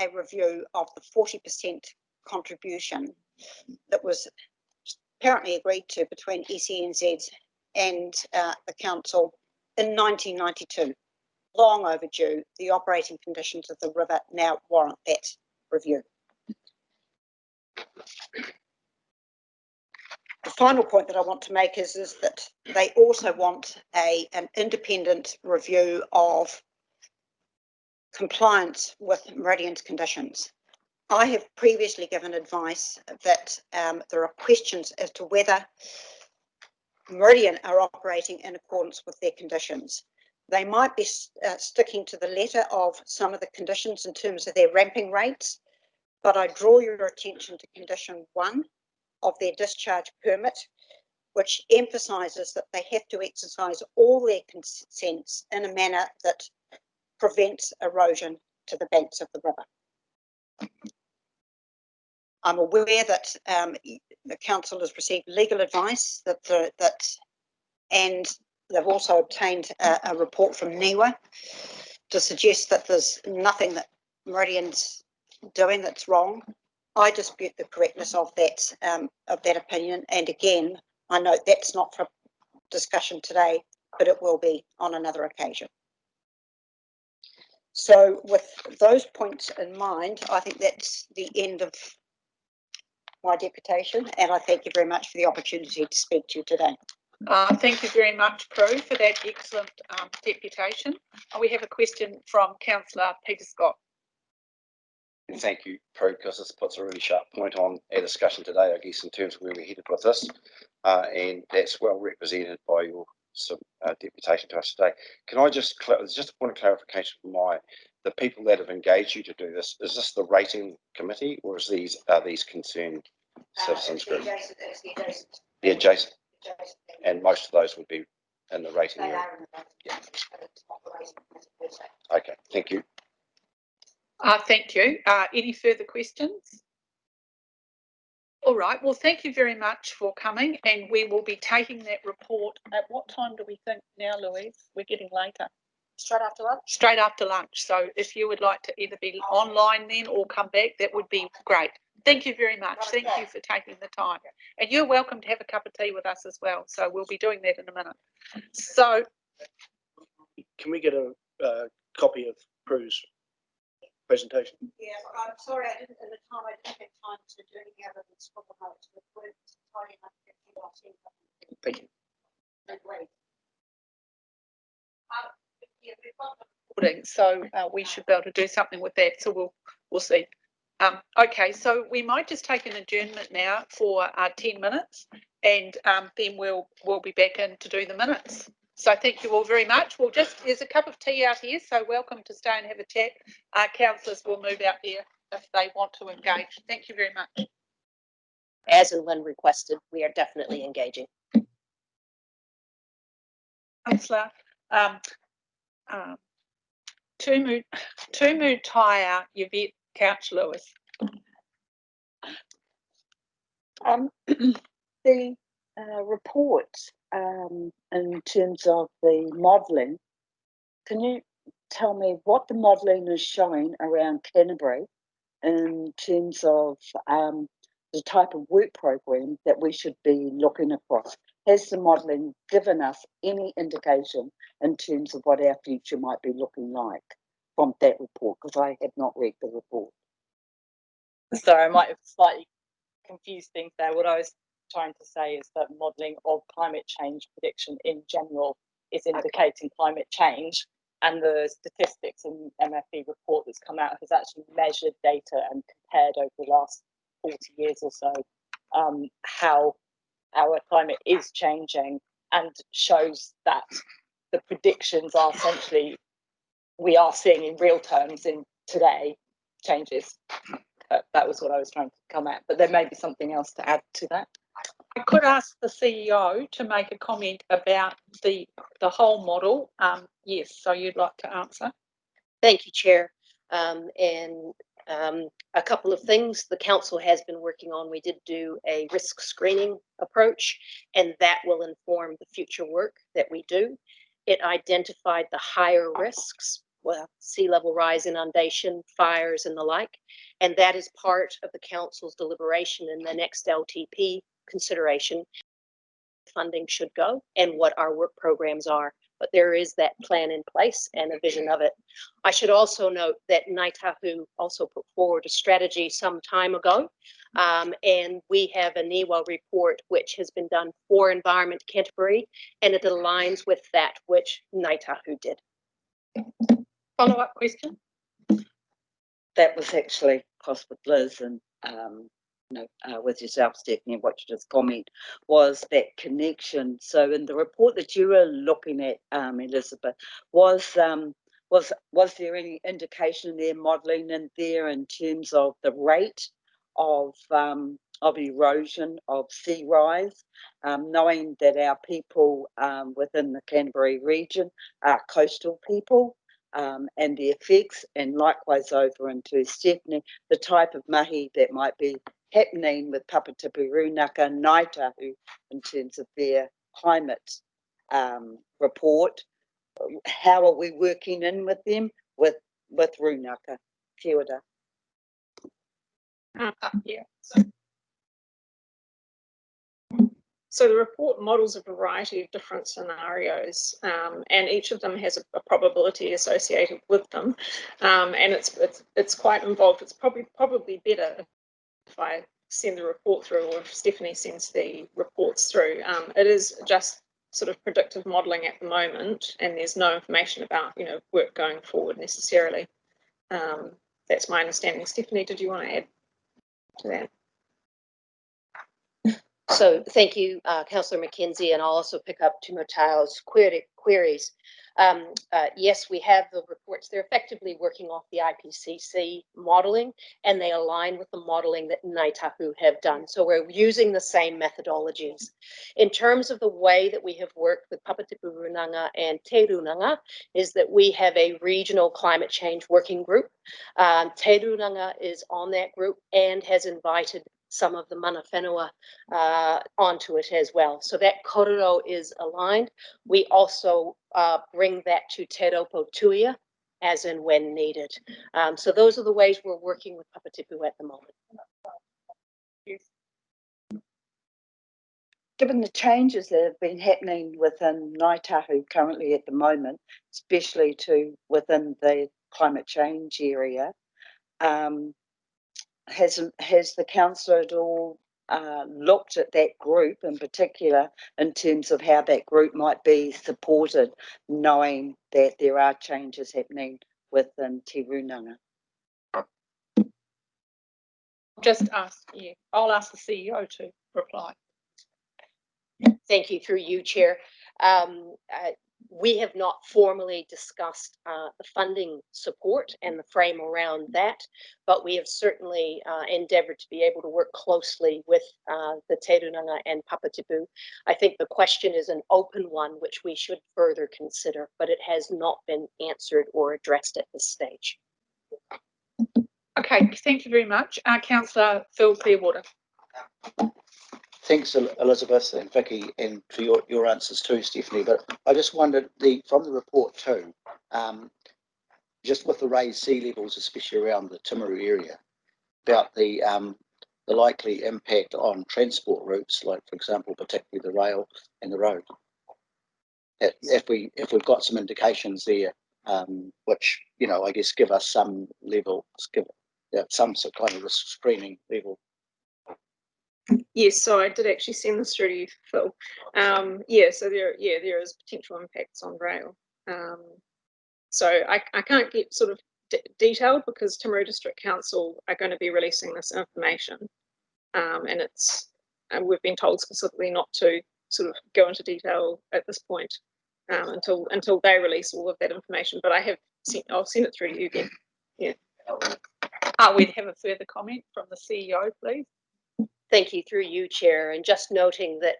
S9: a review of the 40% contribution that was apparently agreed to between SENZ and the Council in 1992. Long overdue. The operating conditions of the river now warrant that review. The final point that I want to make is that they also want an independent review of compliance with Meridian's conditions. I have previously given advice that there are questions as to whether Meridian are operating in accordance with their conditions. They might be sticking to the letter of some of the conditions in terms of their ramping rates, but I draw your attention to condition 1 of their discharge permit, which emphasises that they have to exercise all their consents in a manner that prevents erosion to the banks of the river. I'm aware that the Council has received legal advice and they've also obtained a report from NIWA to suggest that there's nothing that Meridian's doing that's wrong. I dispute the correctness of that opinion, and again, I note that's not for discussion today, but it will be on another occasion. So with those points in mind, I think that's the end of my deputation, and I thank you very much for the opportunity to speak to you today.
S1: Thank you very much, Prue, for that excellent deputation. We have a question from Councillor Peter Scott.
S5: Thank you, Prue, because this puts a really sharp point on our discussion today, I guess, in terms of where we're headed with this, and that's well represented by your deputation to us today. Can I just a point of clarification for the people that have engaged you to do this? Is this the rating committee, or are these concerned citizens group? The adjacent. And most of those would be in the rating area. Yeah. Okay, thank you.
S1: Thank you. Any further questions? All right, well, thank you very much for coming, and we will be taking that report. At what time do we think now, Louise? We're getting later.
S9: Straight after lunch? Straight
S1: after lunch. So if you would like to either be online then or come back, that would be great. Thank you very much. Thank you for taking the time. And you're welcome to have a cup of tea with us as well. So we'll be doing that in a minute. So
S8: can we get a copy of Prue's presentation?
S9: Yeah, I'm sorry, I didn't have time to do any other than scribble notes.
S8: Thank you.
S1: Yeah, we've got the recording, so we should be able to do something with that. So we'll see. Okay, so we might just take an adjournment now for 10 minutes, and then we'll be back in to do the minutes. So thank you all very much. There's a cup of tea out here, so welcome to stay and have a chat. Councillors will move out there if they want to engage. Thank you very much.
S10: As and when requested, we are definitely engaging.
S1: Councillor, Tumu Taia Yvette Couch Lewis.
S11: The report in terms of the modelling, can you tell me what the modelling is showing around Canterbury in terms of the type of work program that we should be looking across? Has the modelling given us any indication in terms of what our future might be looking like from that report? Because I have not read the report.
S3: Sorry, I might have slightly confused things there. What I was trying to say is that modelling of climate change prediction in general is indicating climate change, and the statistics in MFE report that's come out has actually measured data and compared over the last 40 years or so how our climate is changing, and shows that the predictions are essentially
S11: we are seeing in real terms in today changes. That was what I was trying to come at, but there may be something else to add to that.
S1: I could ask the CEO to make a comment about the whole model. Yes, so you'd like to answer?
S10: Thank you, Chair. A couple of things the council has been working on. We did do a risk screening approach, and that will inform the future work that we do. It identified the higher risks, well, sea level rise, inundation, fires, and the like, and that is part of the council's deliberation in the next LTP consideration. Funding should go and what our work programs are. But there is that plan in place and a vision of it. I should also note that Ngāi Tahu also put forward a strategy some time ago, and we have an Eos report which has been done for Environment Canterbury, and it aligns with that which Ngāi Tahu did.
S1: Follow-up question?
S11: That was actually crossed with Liz and with yourself, Stephanie, what you just comment was that connection. So in the report that you were looking at, Elizabeth, was there any indication there, modelling in there in terms of the rate of erosion of sea rise, knowing that our people within the Canterbury region are coastal people, and the effects, and likewise over into Stephanie, the type of mahi that might be happening with Papatipu Runaka and Ngāi Tahu in terms of their climate report. How are we working in with them with Runaka? Kia ora.
S12: Yeah. So the report models a variety of different scenarios, and each of them has a probability associated with them, and it's quite involved. It's probably better if I send the report through, or if Stephanie sends the reports through. It is just sort of predictive modelling at the moment, and there's no information about work going forward necessarily. That's my understanding. Stephanie, did you want to add to that?
S10: So thank you, Councillor McKenzie, and I'll also pick up Timotao's queries. Yes, we have the reports. They're effectively working off the IPCC modelling, and they align with the modelling that Ngāi Tahu have done. So we're using the same methodologies. In terms of the way that we have worked with Papatipu Runanga and Te Runanga, is that we have a regional climate change working group. Te Runanga is on that group and has invited some of the mana whenua onto it as well. So that korero is aligned. We also bring that to Te Raupo Tuia as and when needed. So those are the ways we're working with Papatipu at the moment.
S11: Given the changes that have been happening within Ngāi Tahu currently at the moment, especially within the climate change area, has the council at all looked at that group in particular in terms of how that group might be supported, knowing that there are changes happening within Te Runanga?
S1: I'll ask the CEO to reply.
S10: Thank you, through you, Chair. We have not formally discussed the funding support and the frame around that, but we have certainly endeavoured to be able to work closely with the Te Runanga and Papatipu. I think the question is an open one, which we should further consider, but it has not been answered or addressed at this stage.
S1: Okay, thank you very much. Councillor Phil Clearwater.
S7: Thanks, Elizabeth and Vicky, and for your answers too, Stephanie. But I just wondered, from the report too, just with the raised sea levels, especially around the Timaru area, about the likely impact on transport routes, like for example, particularly the rail and the road. If we've got some indications there, which I guess give us some level, some sort of kind of risk screening level.
S12: Yes, so I did actually send this through to you, Phil. So there is potential impacts on rail. So I can't get sort of detailed because Timaru District Council are going to be releasing this information, and we've been told specifically not to sort of go into detail at this point until they release all of that information. But I have I'll send it through to you again. Yeah.
S1: We'd have a further comment from the CEO, please.
S10: Thank you, through you, Chair, and just noting that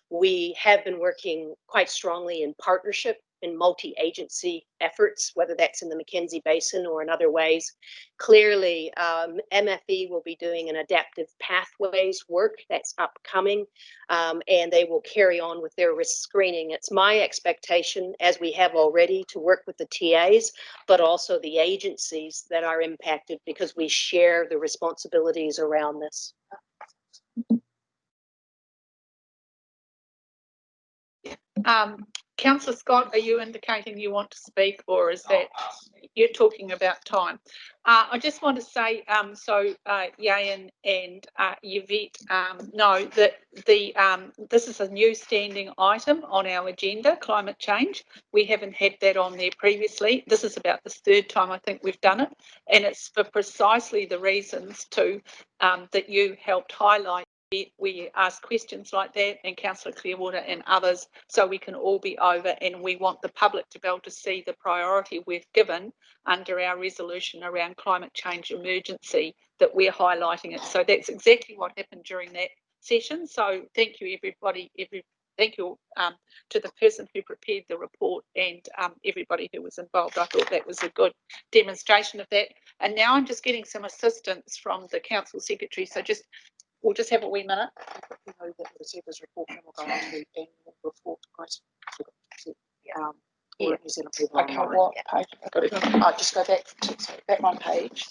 S10: we have been working quite strongly in partnership in multi-agency efforts, whether that's in the Mackenzie Basin or in other ways. Clearly, MFE will be doing an adaptive pathways work that's upcoming, and they will carry on with their risk screening. It's my expectation, as we have already, to work with the TAs, but also the agencies that are impacted, because we share the responsibilities around this.
S1: Councillor Scott, are you indicating you want to speak, or is that you're talking about time? I just want to say, Yayan and Yvette know that this is a new standing item on our agenda, climate change. We haven't had that on there previously. This is about the third time I think we've done it, and it's for precisely the reasons that you helped highlight. We ask questions like that, and Councillor Clearwater and others, so we can all be over, and we want the public to be able to see the priority we've given under our resolution around climate change emergency, that we're highlighting it. So that's exactly what happened during that session. So thank you, everybody. Thank you to the person who prepared the report and everybody who was involved. I thought that was a good demonstration of that. And now I'm just getting some assistance from the council secretary. So we'll just have a wee minute.
S13: You know that the Receiver's report, and we'll go on to the annual report.
S1: Yeah.
S13: New Zealand people.
S1: Okay, what page have I got it on?
S13: Oh, just go back one page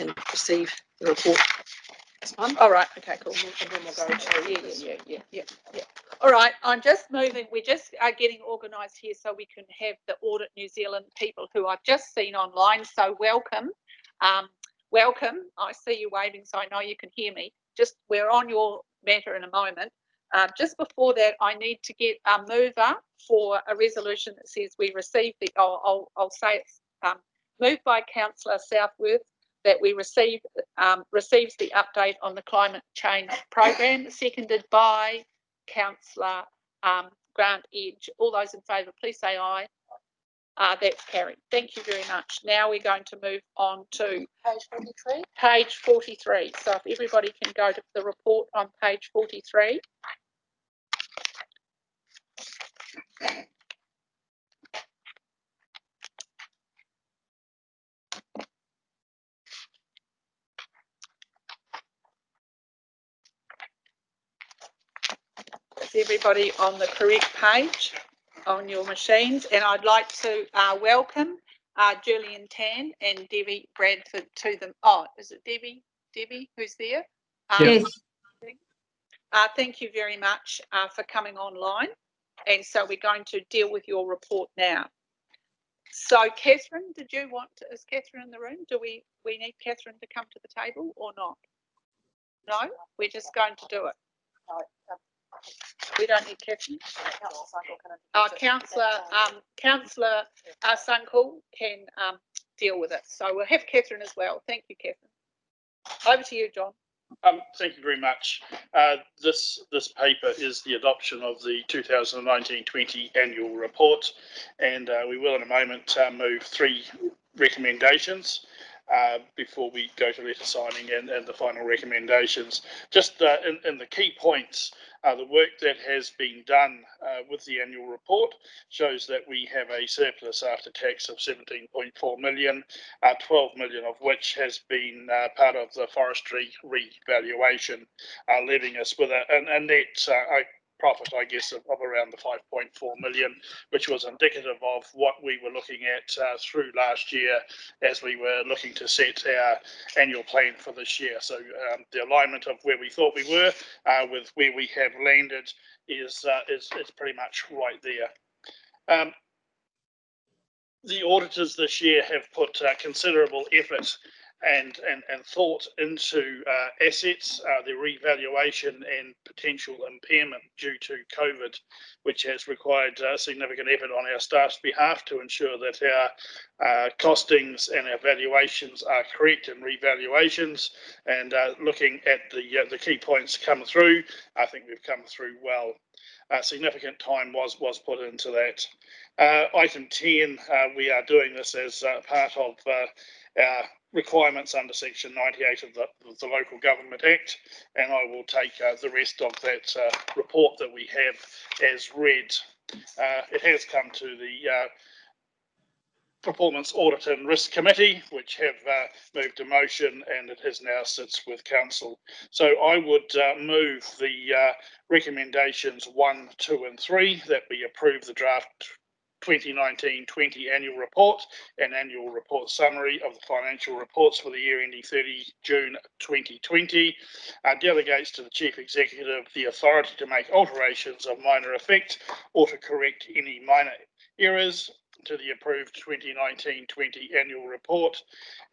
S13: and receive the report.
S1: This one? All right, okay, cool. And then we'll go to, yeah. All right, I'm just moving. We just are getting organised here so we can have the Audit New Zealand people who I've just seen online. So welcome. Welcome. I see you waving, so I know you can hear me. We're on your matter in a moment. Just before that, I need to get a mover for a resolution that says we received the, I'll say it's moved by Councillor Southworth, that we receives the update on the climate change program, seconded by Councillor Grant Edge. All those in favour, please say aye. That's carried. Thank you very much. Now we're going to move on to
S13: Page 43.
S1: Page 43. So if everybody can go to the report on page 43. Is everybody on the correct page on your machines? And I'd like to welcome Julian Tan and Debbie Bradford to them. Oh, is it Debbie? Debbie, who's there?
S14: Yes.
S1: Thank you very much for coming online. And so we're going to deal with your report now. So Catherine, is Catherine in the room? Do we need Catherine to come to the table or not? No, we're just going to do it. We don't need Catherine. Councillor Sunkle can deal with it. So we'll have Catherine as well. Thank you, Catherine. Over to you, John.
S14: Thank you very much. This paper is the adoption of the 2019-20 annual report, and we will in a moment move 3 recommendations before we go to letter signing and the final recommendations. Just in the key points, the work that has been done with the annual report shows that we have a surplus after tax of 17.4 million, 12 million of which has been part of the forestry revaluation, leaving us with a net profit, I guess, of around the 5.4 million, which was indicative of what we were looking at through last year as we were looking to set our annual plan for this year. So the alignment of where we thought we were with where we have landed is pretty much right there. The auditors this year have put considerable effort and thought into assets, their revaluation and potential impairment due to COVID, which has required significant effort on our staff's behalf to ensure that our costings and our valuations are correct and revaluations. And looking at the key points come through, I think we've come through well. Significant time was put into that. Item 10, we are doing this as part of our requirements under Section 98 of the Local Government Act, and I will take the rest of that report that we have as read. It has come to the Performance Audit and Risk Committee, which have moved a motion, and it has now sits with Council. So I would move the recommendations 1, 2 and 3, that we approve the draft 2019-20 annual report and annual report summary of the financial reports for the year ending 30 June 2020, delegates to the Chief Executive the authority to make alterations of minor effect or to correct any minor errors to the approved 2019-20 annual report,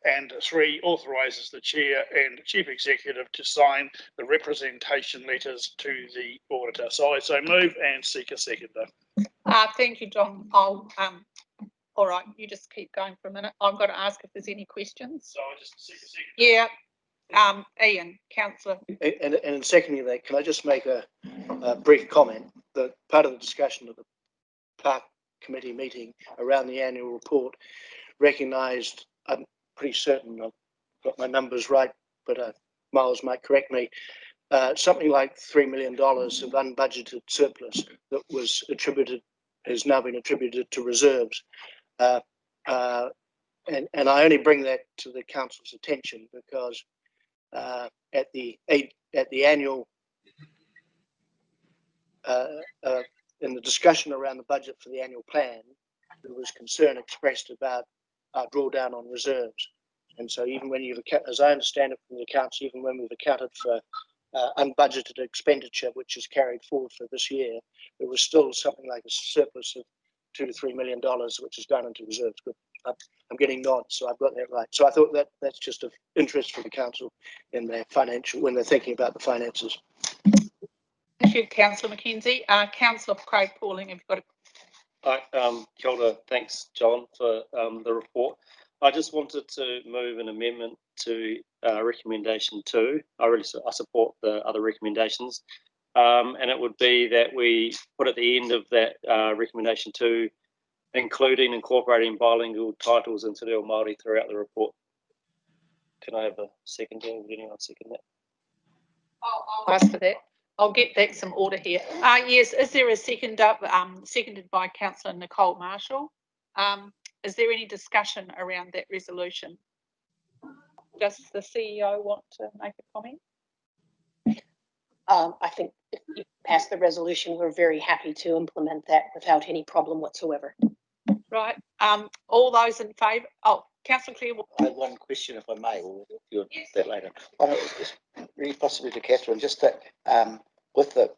S14: and 3, authorises the Chair and Chief Executive to sign the representation letters to the auditor. So I so move and seek a seconder.
S1: Thank you, John. All right, you just keep going for a minute. I've got to ask if there's any questions.
S14: So I just seek a seconder.
S1: Yeah. Ian, Councillor.
S8: And in seconding that, can I just make a brief comment that part of the discussion of the Park Committee meeting around the annual report recognised, I'm pretty certain I've got my numbers right, but Miles might correct me, something like $3 million of unbudgeted surplus that was has now been attributed to reserves. And I only bring that to the council's attention because at the annual in the discussion around the budget for the annual plan, there was concern expressed about our drawdown on reserves. And so even when you've, as I understand it from the accounts, even when we've accounted for unbudgeted expenditure, which is carried forward for this year, there was still something like a surplus of $2 to $3 million, which is gone into reserves. But I'm getting nods, so I've got that right. So I thought that's just of interest for the council in their financial, when they're thinking about the finances.
S1: Thank you, Councillor Mackenzie. Councillor Craig Pauling, have you got a...
S2: Kia ora. Thanks, John, for the report. I just wanted to move an amendment to recommendation 2. I support the other recommendations, and it would be that we put at the end of that recommendation 2, including incorporating bilingual titles into Reo Māori throughout the report. Can I have a second? Would anyone second that?
S1: I'll ask for that. I'll get back some order here. Yes, is there a second up, seconded by Councillor Nicole Marshall? Is there any discussion around that resolution? Does the CEO want to make a comment?
S10: I think if you pass the resolution, we're very happy to implement that without any problem whatsoever.
S1: Right. All those in favour? Oh, Councillor Clare.
S7: I have one question, if I may, or if you'll do that later. It's really possibly to Catherine, just that with the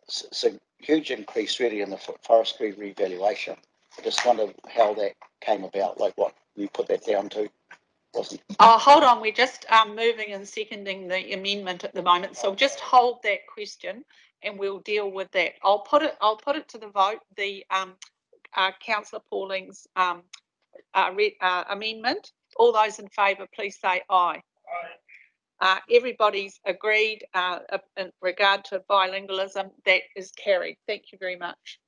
S7: huge increase really in the forestry revaluation, I just wonder how that came about, like what you put that down to.
S1: Hold on, we're just moving and seconding the amendment at the moment, so just hold that question and we'll deal with that. I'll put it to the vote, the Councillor Pauling's amendment. All those in favour, please say aye. Aye. Everybody's agreed in regard to bilingualism. That is carried. Thank you very much.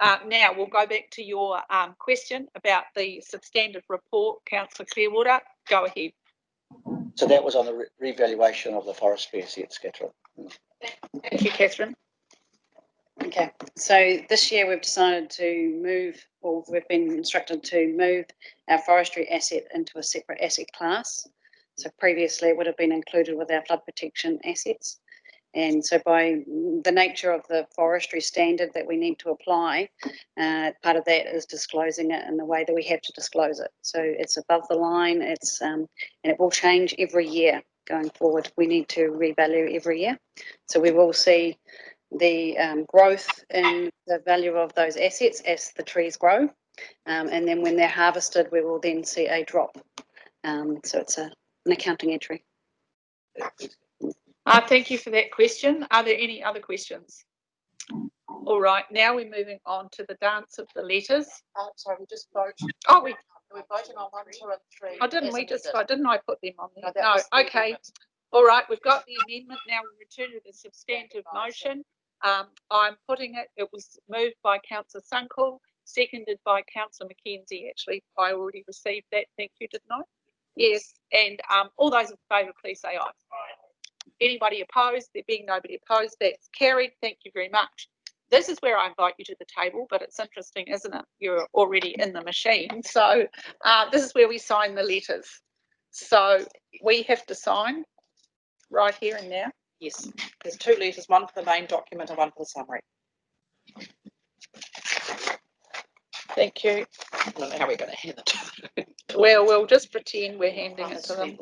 S1: Now we'll go back to your question about the substantive report, Councillor Clearwater. Go ahead.
S7: So that was on the revaluation of the forestry assets, Catherine.
S1: Thank you, Catherine.
S15: Okay, so this year we've decided to move, or we've been instructed to move our forestry asset into a separate asset class. So previously it would have been included with our flood protection assets. And so by the nature of the forestry standard that we need to apply, part of that is disclosing it in the way that we have to disclose it. So it's above the line, it's and it will change every year going forward. We need to revalue every year. So we will see the growth in the value of those assets as the trees grow. And then when they're harvested, we will then see a drop. So it's an accounting entry.
S1: Thank you for that question. Are there any other questions? All right, now we're moving on to the dance of the letters.
S10: Sorry, we just vote.
S1: Oh,
S10: We're voting on 1, 2, and 3.
S1: oh, didn't we just? Didn't I put them on there?
S10: that
S1: No.
S10: was the
S1: Okay.
S10: amendment.
S1: All right, we've got the amendment. Now we return to the substantive motion. I'm putting it. It was moved by Councillor Sunkel, seconded by Councillor Mackenzie. Actually, I already received that. Thank you, didn't I? Yes. And all those in favour, please say aye. Anybody opposed? There being nobody opposed, that's carried. Thank you very much. This is where I invite you to the table, but it's interesting, isn't it? You're already in the machine. So this is where we sign the letters. So we have to sign right here and now.
S13: Yes, there's 2 letters, one for the main document and one for the summary.
S1: Thank you.
S13: I don't know how we're going to hand it.
S1: Well, we'll just pretend we're handing it to them.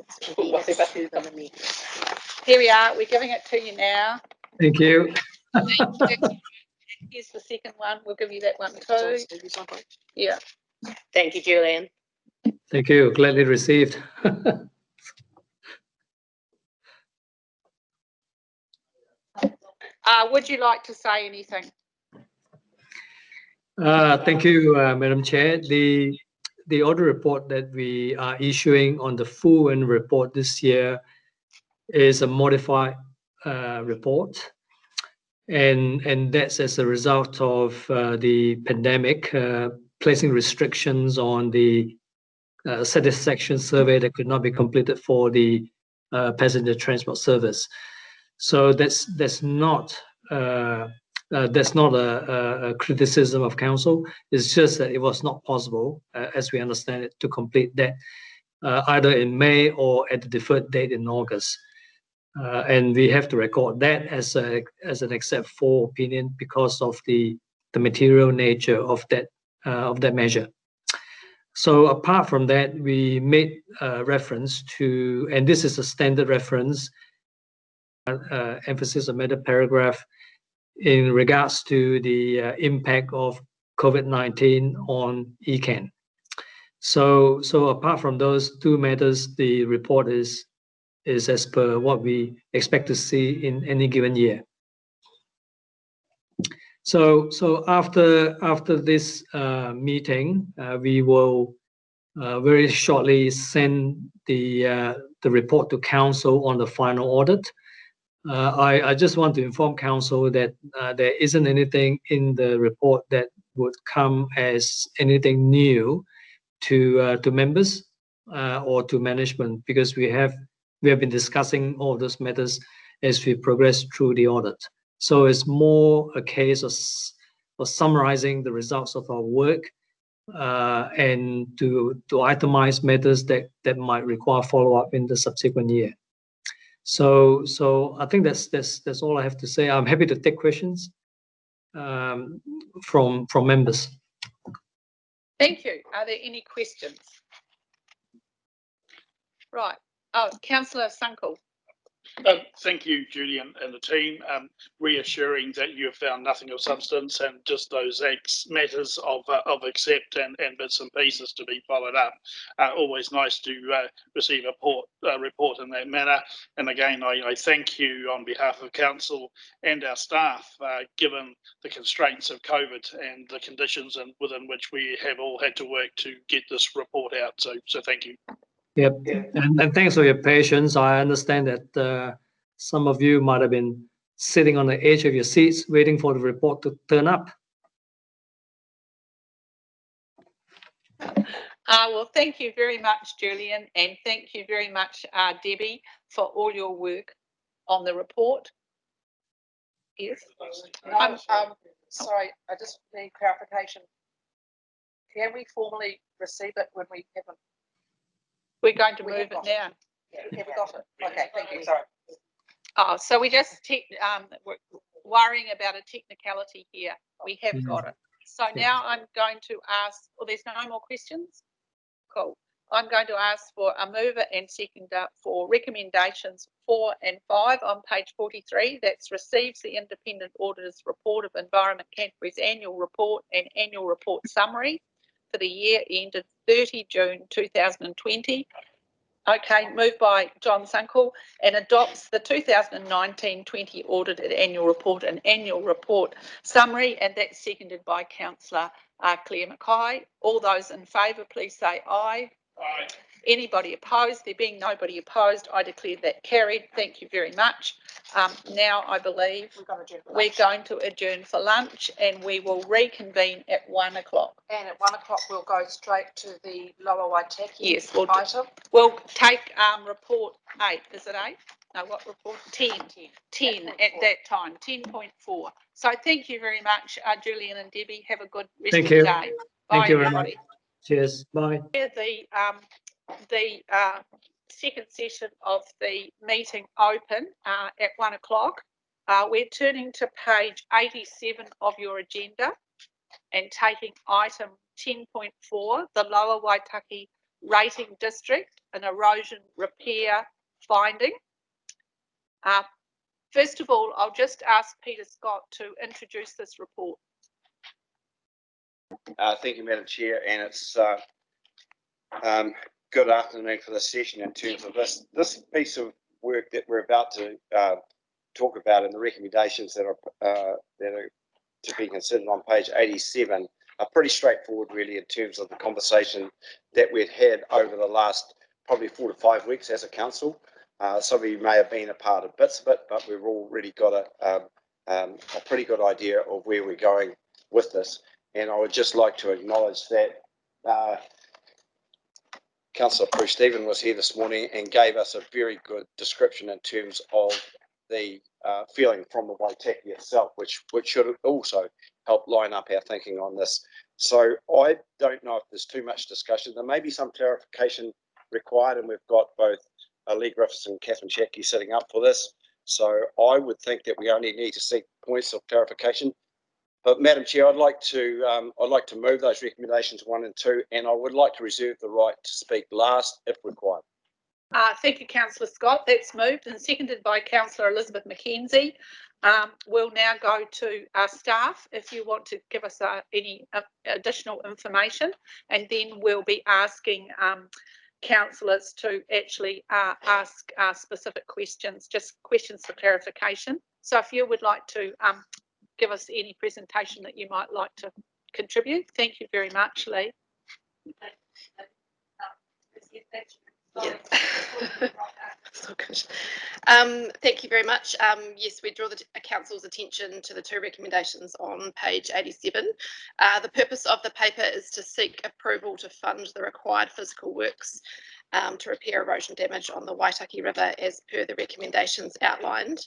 S1: Here we are. We're giving it to you now.
S16: Thank you.
S1: Here's the second one. We'll give you that one too. Yeah.
S10: Thank you, Julian.
S16: Thank you. Gladly received.
S1: Would you like to say anything?
S16: Thank you, Madam Chair. The audit report that we are issuing on the full annual report this year is a modified report. And that's as a result of the pandemic placing restrictions on the satisfaction survey that could not be completed for the passenger transport service. So that's not a criticism of council. It's just that it was not possible, as we understand it, to complete that either in May or at the deferred date in August. And we have to record that as an except for opinion because of the material nature of that measure. So apart from that, we made reference to, and this is a standard reference, emphasis on meta paragraph in regards to the impact of COVID-19 on ECAN. So apart from those 2 matters, the report is as per what we expect to see in any given year. So after this meeting, we will very shortly send the report to council on the final audit. I just want to inform council that there isn't anything in the report that would come as anything new to members or to management, because we have been discussing all those matters as we progress through the audit. So it's more a case of summarizing the results of our work and to itemize matters that might require follow-up in the subsequent year. So I think that's all I have to say. I'm happy to take questions from members.
S1: Thank you. Are there any questions? Right. Oh, Councillor Sunkel.
S14: Thank you, Judy and the team. Reassuring that you have found nothing of substance and just those matters of accept and bits and pieces to be followed up. Always nice to receive a report in that manner. And again, I thank you on behalf of council and our staff, given the constraints of COVID and the conditions within which we have all had to work to get this report out. So thank you.
S16: Yep, and thanks for your patience. I understand that some of you might have been sitting on the edge of your seats waiting for the report to turn up.
S1: Well, thank you very much, Julian, and thank you very much, Debbie, for all your work on the report. Yes.
S13: Sorry, I just need clarification. Can we formally receive it when we haven't?
S1: We're going to move it now.
S13: Yeah, we got it. Okay, thank you. Sorry.
S1: Oh, so we just we're worrying about a technicality here. We have got it. So now I'm going to ask, well, there's no more questions? Cool. I'm going to ask for a mover and seconder for recommendations 4 and 5 on page 43. That's receives the Independent Auditor's Report of Environment Canterbury's annual report and annual report summary for the year ended 30 June 2020 Okay, moved by John Sunkel, and adopts the 2019-20 audited annual report and annual report summary, and that's seconded by Councillor Claire Mackay. All those in favour, please say aye.
S14: Aye.
S1: Anybody opposed? There being nobody opposed, I declare that carried. Thank you very much. Now I believe we're going to adjourn for lunch, and we will reconvene at 1 o'clock.
S13: And at 1 o'clock, we'll go straight to the Lower Waitaki
S1: Yes,
S13: item.
S1: we'll take report 8. Is it 8? No, what report? 10. 10 at that time, 10.4. So thank you very much, Julian and Debbie. Have a good rest of the day. Bye,
S16: Thank you very
S1: everybody.
S16: much. Cheers. Bye.
S1: The second session of the meeting open at 1 o'clock. We're turning to page 87 of your agenda and taking item 10.4, the Lower Waitaki Rating District, an erosion repair finding. First of all, I'll just ask Peter Scott to introduce this report.
S5: Thank you, Madam Chair, and it's good afternoon for this session in terms of this piece of work that we're about to talk about, and the recommendations that are to be considered on page 87 are pretty straightforward, really, in terms of the conversation that we've had over the last probably 4 to 5 weeks as a council. Some of you may have been a part of bits of it, but we've already got a pretty good idea of where we're going with this. And I would just like to acknowledge that Councillor Bruce Stephen was here this morning and gave us a very good description in terms of the feeling from the Waitaki itself, which should also help line up our thinking on this. So I don't know if there's too much discussion. There may be some clarification required, and we've got both Lee Griffiths and Catherine Shackey sitting up for this. So I would think that we only need to seek points of clarification. But Madam Chair, I'd like to move those recommendations 1 and 2, and I would like to reserve the right to speak last if required.
S1: Thank you, Councillor Scott. That's moved and seconded by Councillor Elizabeth Mackenzie. We'll now go to staff if you want to give us any additional information, and then we'll be asking councillors to actually ask specific questions, just questions for clarification. So if you would like to give us any presentation that you might like to contribute. Thank you very much, Lee.
S17: Yeah. So good. Thank you very much. Yes, we draw the council's attention to the 2 recommendations on page 87. The purpose of the paper is to seek approval to fund the required physical works to repair erosion damage on the Waitaki River as per the recommendations outlined.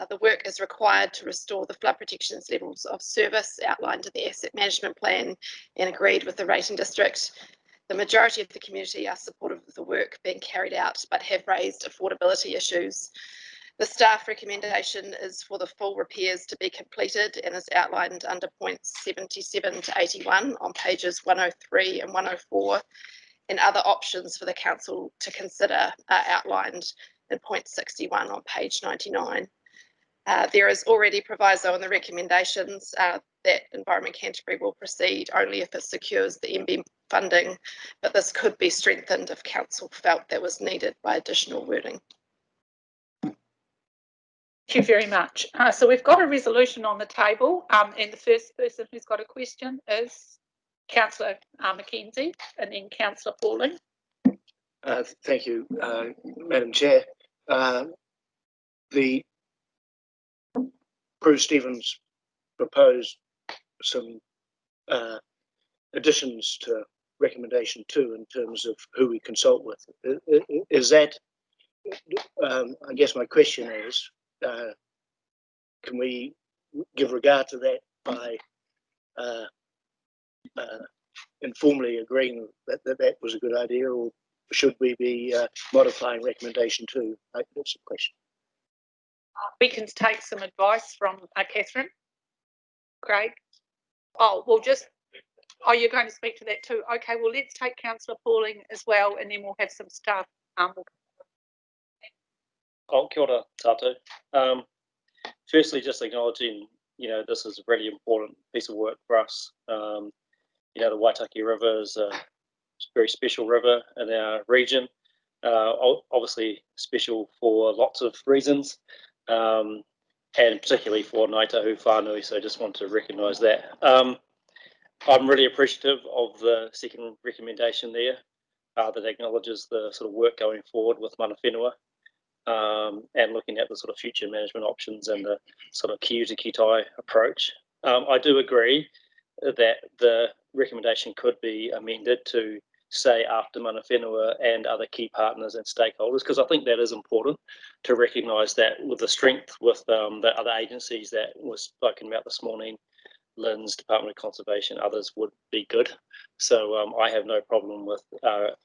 S17: The work is required to restore the flood protections levels of service outlined in the asset management plan and agreed with the rating district. The majority of the community are supportive of the work being carried out, but have raised affordability issues. The staff recommendation is for the full repairs to be completed and is outlined under points 77 to 81 on pages 103 and 104, and other options for the council to consider are outlined in point 61 on page 99. There is already proviso in the recommendations that Environment Canterbury will proceed only if it secures the MB funding, but this could be strengthened if council felt that was needed by additional wording.
S1: Thank you very much. So we've got a resolution on the table, and the first person who's got a question is Councillor Mackenzie, and then Councillor Pauling.
S8: Thank you, Madam Chair. The Bruce Stevens proposed some additions to recommendation 2 in terms of who we consult with. Is that, I guess my question is, can we give regard to that by informally agreeing that was a good idea, or should we be modifying recommendation 2? That's the question.
S1: We can take some advice from Catherine. Craig. Oh, we'll just. Oh, you're going to speak to that too. Okay, well, let's take Councillor Pauling as well, and then we'll have some staff.
S2: Oh, kia ora tātou. Firstly, just acknowledging, this is a really important piece of work for us. The Waitaki River is a very special river in our region. Obviously special for lots of reasons, and particularly for Ngāi Tahu Whānui, so I just want to recognise that. I'm really appreciative of the second recommendation there that acknowledges the sort of work going forward with mana whenua, and looking at the sort of future management options and the sort of ki uta ki tai approach. I do agree that the recommendation could be amended to say after mana whenua and other key partners and stakeholders, because I think that is important to recognise that with the strength with the other agencies that was spoken about this morning, Lynn's Department of Conservation, others would be good. So I have no problem with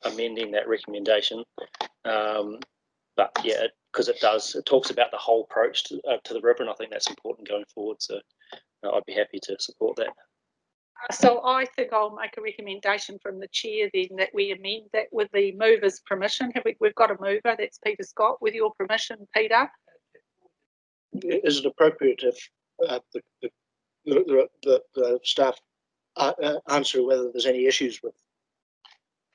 S2: amending that recommendation. But yeah, because it talks about the whole approach to the river, and I think that's important going forward. So I'd be happy to support that.
S1: So I think I'll make a recommendation from the chair then that we amend that with the mover's permission. We've got a mover, that's Peter Scott. With your permission, Peter.
S8: Is it appropriate if the staff answer whether there's any issues with?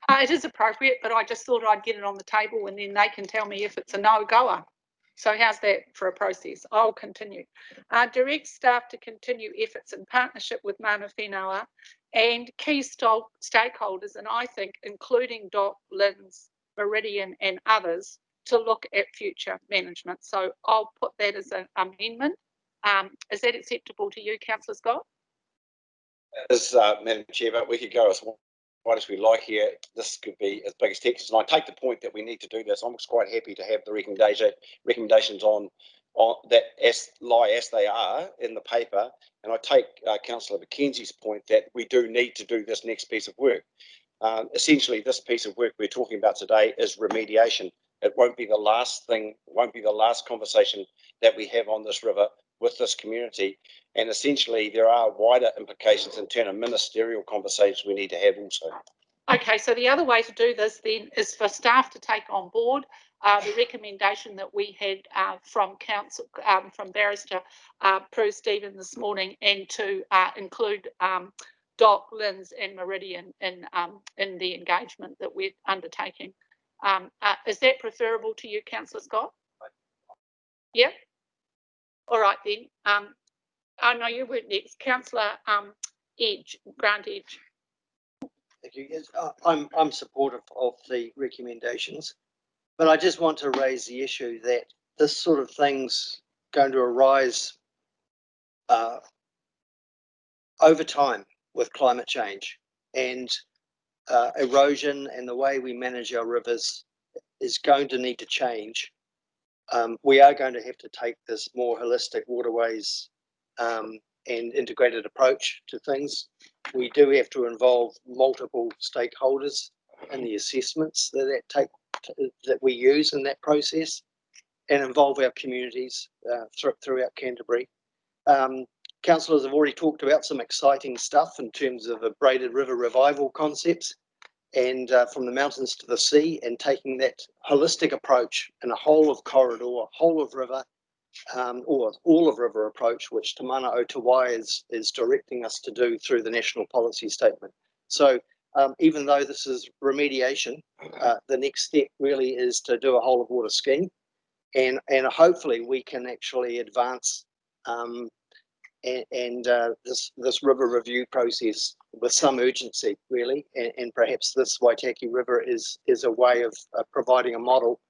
S1: It is appropriate, but I just thought I'd get it on the table and then they can tell me if it's a no-goer. So how's that for a process? I'll continue. Direct staff to continue efforts in partnership with mana whenua and key stakeholders, and I think including DOC, Lynn's, Meridian and others, to look at future management. So I'll put that as an amendment. Is that acceptable to you, Councillor Scott?
S5: As Madam Chair, but we could go as wide as we like here. This could be as big as Texas, and I take the point that we need to do this. I'm quite happy to have the recommendations on that as they are in the paper, and I take Councillor Mackenzie's point that we do need to do this next piece of work. Essentially, this piece of work we're talking about today is remediation. It won't be the last thing, won't be the last conversation that we have on this river with this community. And essentially, there are wider implications in terms of ministerial conversations we need to have also.
S1: Okay, so the other way to do this then is for staff to take on board the recommendation that we had from Council, from Barrister Prue Stephen this morning, and to include DOC, Lynn's and Meridian in the engagement that we're undertaking. Is that preferable to you, Councillor Scott? Yeah? All right then. Oh no, you weren't next. Councillor Grant Edge.
S18: Thank you. Yes, I'm supportive of the recommendations, but I just want to raise the issue that this sort of thing's going to arise over time with climate change, and erosion and the way we manage our rivers is going to need to change. We are going to have to take this more holistic waterways and integrated approach to things. We do have to involve multiple stakeholders in the assessments that we use in that process, and involve our communities throughout Canterbury. Councillors have already talked about some exciting stuff in terms of a braided river revival concepts, and from the mountains to the sea, and taking that holistic approach in a whole of corridor, whole of river, or all of river approach, which Te Mana o Te Wai is directing us to do through the National Policy Statement. So even though this is remediation, the next step really is to do a whole of water scheme, and hopefully we can actually advance this river review process with some urgency, really, and perhaps this Waitaki River is a way of providing a model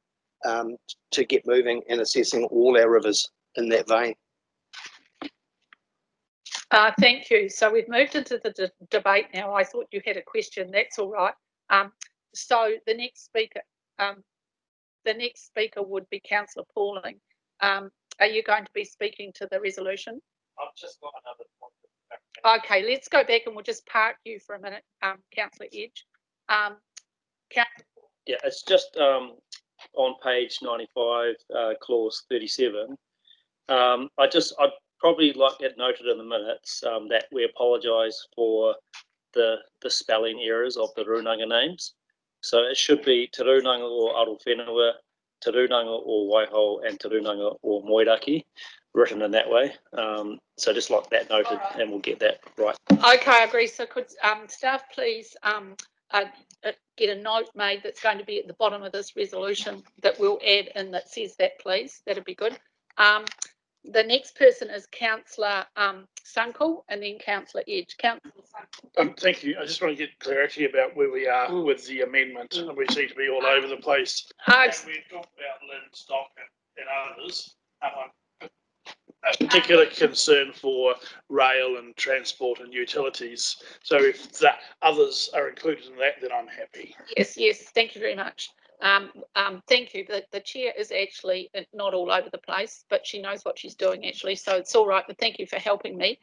S18: to get moving and assessing all our rivers in that vein.
S1: Thank you. So we've moved into the debate now. I thought you had a question. That's all right. So the next speaker would be Councillor Pauling. Are you going to be speaking to the resolution?
S2: I've just got another point.
S1: Okay, let's go back and we'll just park you for a minute, Councillor Edge.
S2: Yeah, it's just on page 95, clause 37. I'd probably like it noted in the minutes that we apologise for the spelling errors of the Runanga names. So it should be Te Runanga o Arowhenua, Te Runanga o Waiho, and Te Runanga o Moiraki, written in that way. So just like that noted, and we'll get that right.
S1: Okay, I agree. So could staff please get a note made that's going to be at the bottom of this resolution that we'll add in that says that, please. That'd be good. The next person is Councillor Sunkel and then Councillor Edge.
S14: Thank you. I just want to get clarity about where we are with the amendment. We seem to be all over the place. And we talked about Lynn, Stock and others. A particular concern for rail and transport and utilities. So if the others are included in that, then I'm happy.
S1: Yes, thank you very much. Thank you. The chair is actually not all over the place, but she knows what she's doing actually, so it's all right, but thank you for helping me.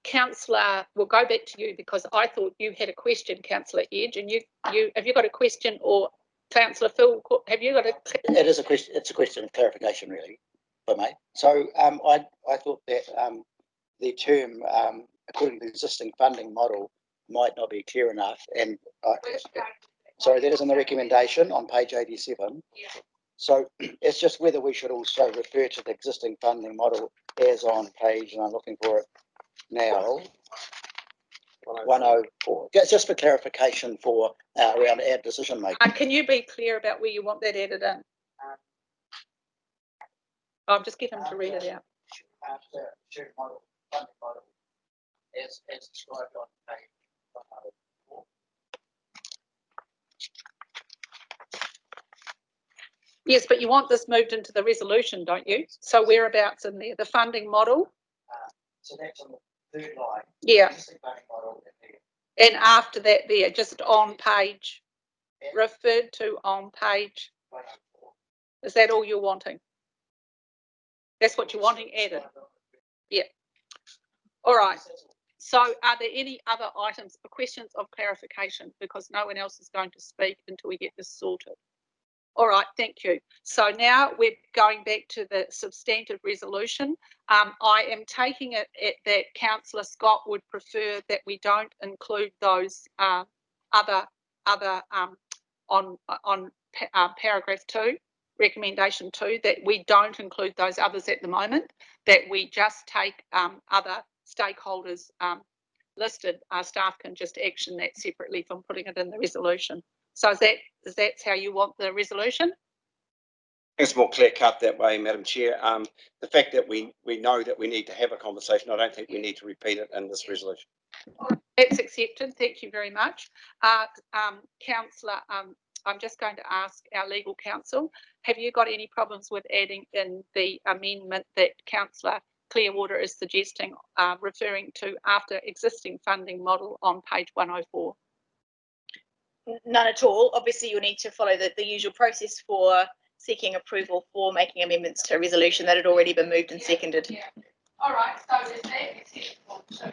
S1: Councillor, we'll go back to you because I thought you had a question, Councillor Edge, and you have you got a question, or Councillor Phil, have you got a...
S7: It is a question, it's a question of clarification really, if I may. So I thought that the term according to the existing funding model might not be clear enough, and sorry, that is in the recommendation on page 87. Yeah. So it's just whether we should also refer to the existing funding model as on page, and I'm looking for it now, 104. Just for clarification for around our decision making.
S1: Can you be clear about where you want that added in? I'll just get him to read it out.
S7: Shared model, funding model, as described on page 104.
S1: Yes, but you want this moved into the resolution, don't you? So whereabouts in there? The funding model?
S7: So that's on the third line.
S1: Yeah.
S7: Funding model in there.
S1: And after that there, just on page, referred to on page
S7: 104.
S1: Is that all you're wanting? That's what you're wanting added? Yeah. All right. So are there any other items or questions of clarification? Because no one else is going to speak until we get this sorted. All right, thank you. So now we're going back to the substantive resolution. I am taking it that Councillor Scott would prefer that we don't include those other on paragraph 2, recommendation 2, that we don't include those others at the moment, that we just take other stakeholders listed. Our staff can just action that separately from putting it in the resolution. So is that how you want the resolution?
S5: It's more clear cut that way, Madam Chair. The fact that we know that we need to have a conversation, I don't think we need to repeat it in this resolution.
S1: That's accepted. Thank you very much. Councillor, I'm just going to ask our legal counsel, have you got any problems with adding in the amendment that Councillor Clearwater is suggesting, referring to after existing funding model on page 104?
S19: None at all. Obviously, you'll need to follow the usual process for seeking approval for making amendments to a resolution that had already been moved and seconded.
S1: Yeah. All right, so is that acceptable too?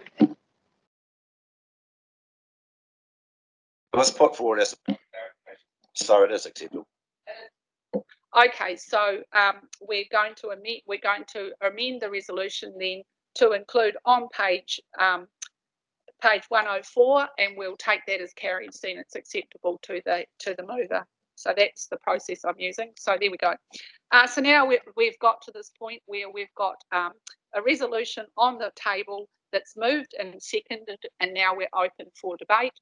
S5: It was put forward as a so it is acceptable.
S1: Okay, so we're going to amend the resolution then to include on page 104, and we'll take that as carried, seeing it's acceptable to the mover. So that's the process I'm using. So there we go. So now we've got to this point where we've got a resolution on the table that's moved and seconded, and now we're open for debate.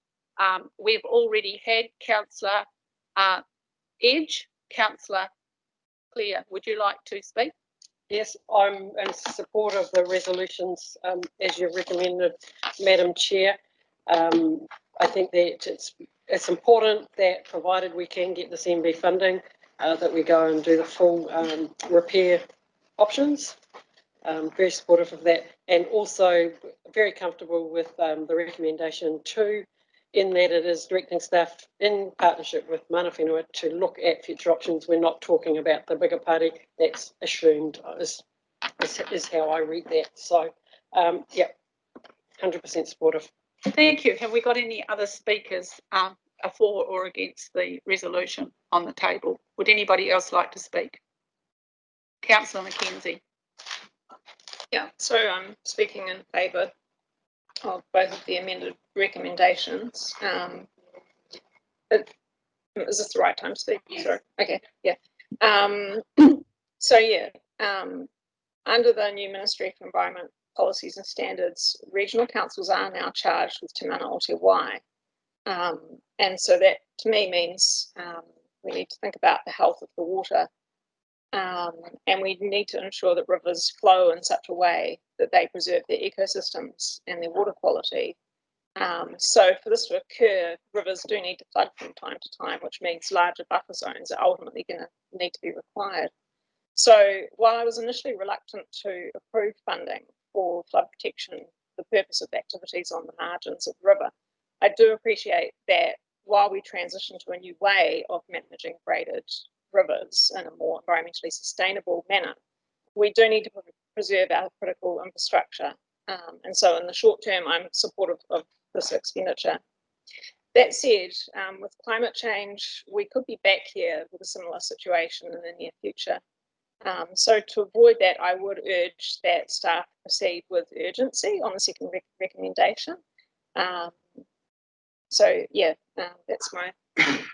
S1: We've already had Councillor Edge. Councillor Clare, would you like to speak?
S20: Yes, I'm in support of the resolutions as you recommended, Madam Chair. I think that it's important that, provided we can get this MB funding, that we go and do the full repair options. Very supportive of that, and also very comfortable with the recommendation 2, in that it is directing staff in partnership with Mana Whenua to look at future options. We're not talking about the bigger party. That's assumed is how I read that. So, yeah, 100% supportive.
S1: Thank you. Have we got any other speakers for or against the resolution on the table? Would anybody else like to speak? Councillor Mackenzie.
S12: Yeah, so I'm speaking in favour of both of the amended recommendations. Is this the right time to speak? Sorry. Okay. Yeah. So yeah, under the new Ministry of Environment Policies and Standards, regional councils are now charged with Te Mana o Te Wai, And so that to me means we need to think about the health of the water, and we need to ensure that rivers flow in such a way that they preserve their ecosystems and their water quality. So for this to occur, rivers do need to flood from time to time, which means larger buffer zones are ultimately going to need to be required. So while I was initially reluctant to approve funding for flood protection for the purpose of activities on the margins of the river, I do appreciate that while we transition to a new way of managing braided rivers in a more environmentally sustainable manner, we do need to preserve our critical infrastructure. And so in the short term, I'm supportive of this expenditure. That said, with climate change, we could be back here with a similar situation in the near future. So to avoid that, I would urge that staff proceed with urgency on the second recommendation. So yeah, that's my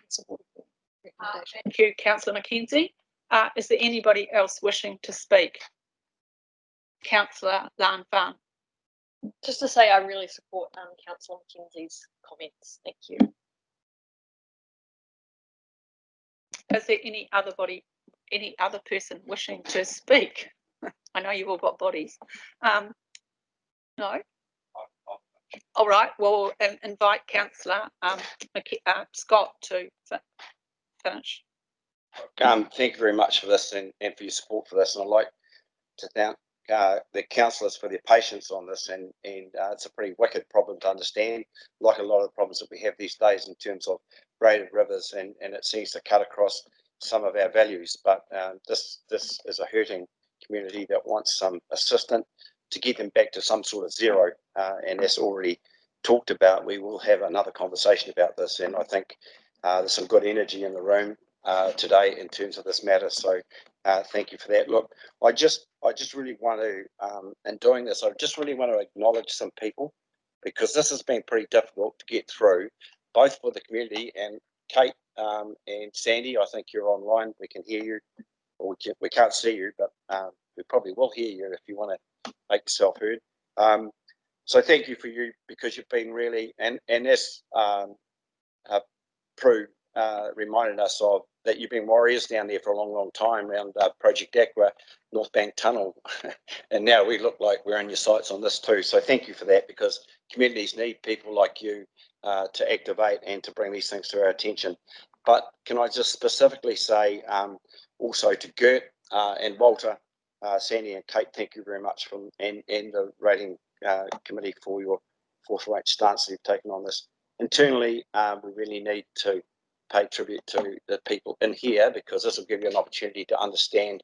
S12: support of the recommendation.
S1: Thank you, Councillor Mackenzie. Is there anybody else wishing to speak? Councillor Lan Fan.
S6: Just to say, I really support Councillor Mackenzie's comments. Thank you.
S1: Is there any other person wishing to speak? I know you've all got bodies. No? All right, well, invite Councillor Scott to finish.
S5: Thank you very much for this and for your support for this. And I'd like to thank the councillors for their patience on this. And it's a pretty wicked problem to understand, like a lot of the problems that we have these days in terms of braided rivers, and it seems to cut across some of our values. But this is a hurting community that wants some assistance to get them back to some sort of zero. And as already talked about, we will have another conversation about this. And I think there's some good energy in the room today in terms of this matter. So thank you for that. Look, I just really want to, in doing this, I just really want to acknowledge some people, because this has been pretty difficult to get through, both for the community. And Kate and Sandy, I think you're online. We can hear you, or we can't see you, but we probably will hear you if you want to make yourself heard. So thank you because you've been really, and as Prue reminded us of, that you've been warriors down there for a long time around Project Aqua, North Bank Tunnel, and now we look like we're on your sights on this too. So thank you for that, because communities need people like you to activate and to bring these things to our attention. But can I just specifically say also to Gert and Walter, Sandy and Kate, thank you very much and the rating committee for your forthright stance that you've taken on this. Internally, we really need to pay tribute to the people in here, because this will give you an opportunity to understand,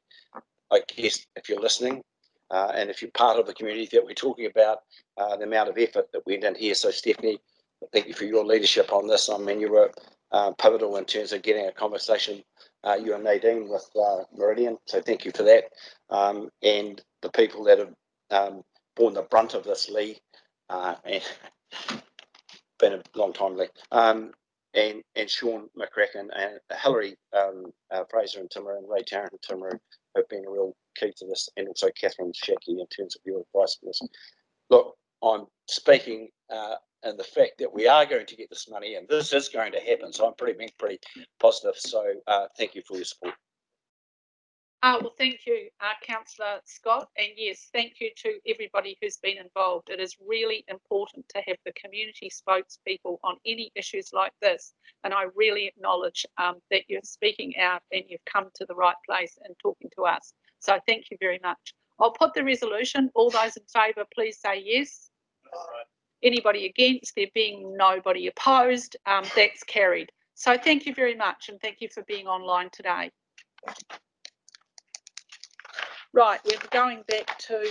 S5: I guess, if you're listening and if you're part of the community that we're talking about, the amount of effort that went in here. So Stephanie, thank you for your leadership on this. I mean, you were pivotal in terms of getting a conversation, you and Nadine, with Meridian. So thank you for that. And the people that have borne the brunt of this, Lee, and been a long time, Lee. And Sean McCracken and Hilary Fraser and Timaru and Ray Tarrant and Timaru have been a real key to this, and also Catherine Shackey in terms of your advice for this. Look, I'm speaking in the fact that we are going to get this money, and this is going to happen. So I'm being pretty positive. So thank you for your support.
S1: Well, thank you, Councillor Scott, and yes, thank you to everybody who's been involved. It is really important to have the community spokespeople on any issues like this, and I really acknowledge that you're speaking out and you've come to the right place and talking to us. So thank you very much. I'll put the resolution. All those in favour, please say yes. Anybody against? There being nobody opposed, that's carried. So thank you very much, and thank you for being online today. Right, we're going back to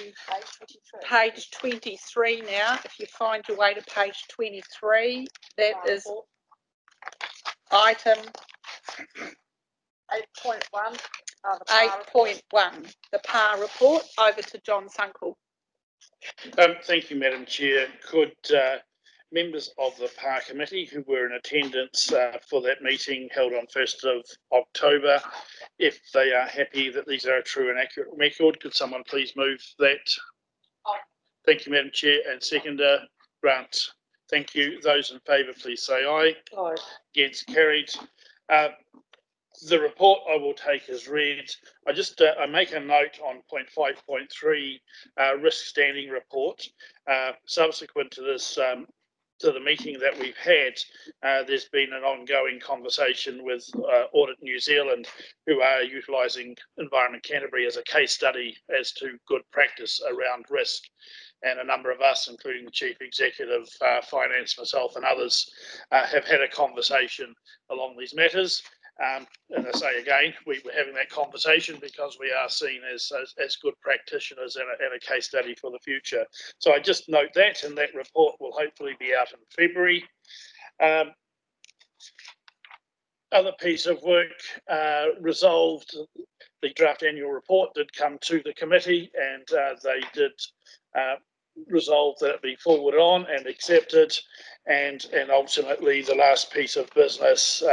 S1: page 23 now. If you find your way to page 23, that is item
S13: 8.1.
S1: 8.1, the PAR report. Over to John Sunkel.
S14: Thank you, Madam Chair. Could members of the PAR committee who were in attendance for that meeting held on 1st of October, if they are happy that these are a true and accurate record, could someone please move that? Thank you, Madam Chair. And seconder, Grant. Thank you. Those in favour, please say aye.
S20: Aye.
S14: Against, carried. The report I will take as read. I make a note on point 5.3 risk standing report. Subsequent to this, to the meeting that we've had, there's been an ongoing conversation with Audit New Zealand, who are utilising Environment Canterbury as a case study as to good practice around risk. And a number of us, including the Chief Executive, Finance, myself and others, have had a conversation along these matters. And I say again, we were having that conversation because we are seen as good practitioners and a case study for the future. So I just note that, and that report will hopefully be out in February. Other piece of work resolved. The draft annual report did come to the committee, and they did resolve that it be forwarded on and accepted, and ultimately the last piece of business,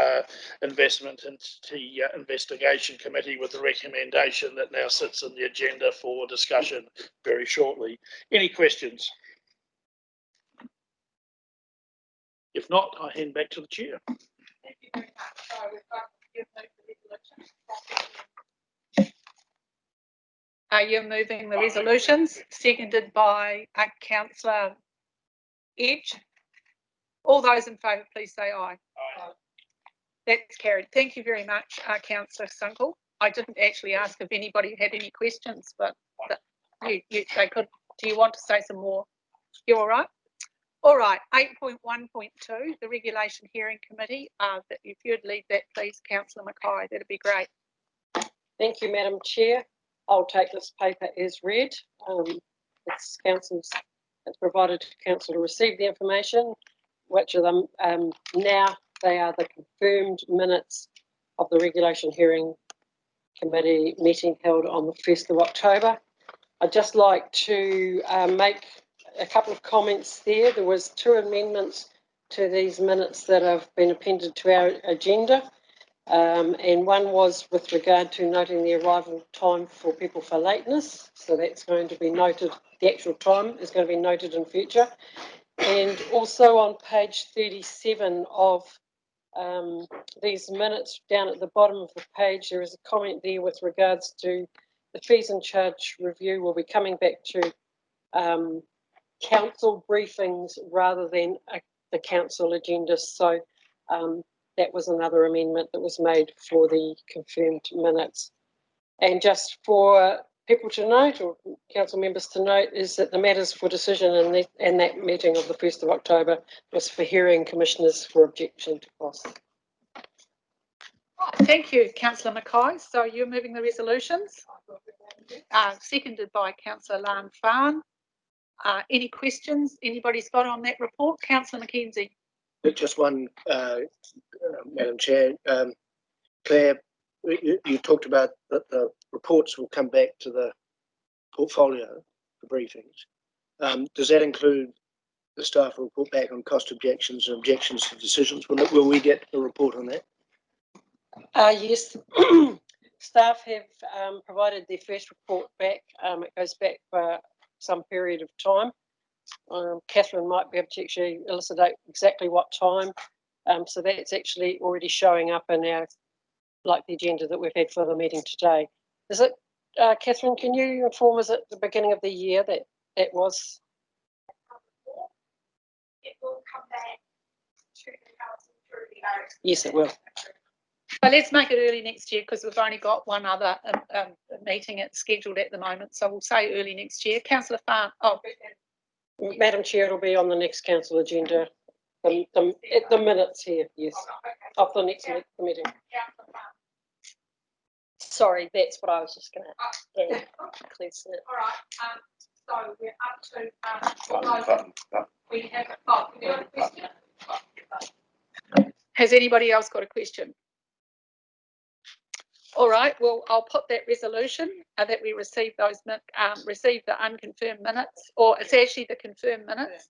S14: investment into the investigation committee, with the recommendation that now sits in the agenda for discussion very shortly. Any questions? If not, I hand back to the chair.
S1: Thank you very much. So we've got you've moved the resolution. You're moving the resolutions, seconded by Councillor Edge. All those in favour, please say aye. Aye. That's carried. Thank you very much, Councillor Sunkel. I didn't actually ask if anybody had any questions, but they could. Do you want to say some more? You all right? All right. 8.1.2, the Regulation Hearing Committee. If you'd lead that, please, Councillor Mackay, that'd be great.
S20: Thank you, Madam Chair. I'll take this paper as read. It's council's. It's provided to council to receive the information, which of them now they are the confirmed minutes of the Regulation Hearing Committee meeting held on the 1st of October. I'd just like to make a couple of comments there. There was 2 amendments to these minutes that have been appended to our agenda. And one was with regard to noting the arrival time for people for lateness. So that's going to be noted, the actual time is going to be noted in future. And also on page 37 of these minutes, down at the bottom of the page, there is a comment there with regards to the fees and charge review. Will be coming back to council briefings rather than the council agenda. So that was another amendment that was made for the confirmed minutes. And just for people to note, or council members to note, is that the matters for decision in that meeting of the 1st of October was for hearing commissioners for objection to costs.
S1: Thank you, Councillor Mackay. So you're moving the resolutions, seconded by Councillor Lan Farn. Any questions anybody's got on that report? Councillor Mackenzie.
S8: Just one, Madam Chair. Claire, you talked about that the reports will come back to the portfolio for briefings. Does that include the staff will report back on cost objections and objections to decisions? Will we get a report on that?
S20: Yes. Staff have provided their first report back. It goes back for some period of time. Catherine might be able to actually elucidate exactly what time. So that's actually already showing up in our, like the agenda that we've had for the meeting today. Is it, Catherine, can you inform us at the beginning of the year that it was?
S19: It will come back to the council through the notes.
S20: Yes, it will.
S1: But let's make it early next year because we've only got one other meeting scheduled at the moment. So we'll say early next year. Councillor Farn. Oh,
S20: Madam Chair, it'll be on the next council agenda. The minutes here, yes, of the next meeting.
S6: Sorry, that's what I was just going to add. Please.
S1: All right. So we're up to we have a question. Has anybody else got a question? All right. Well, I'll put that resolution that we received those received the unconfirmed minutes, or it's actually the confirmed minutes.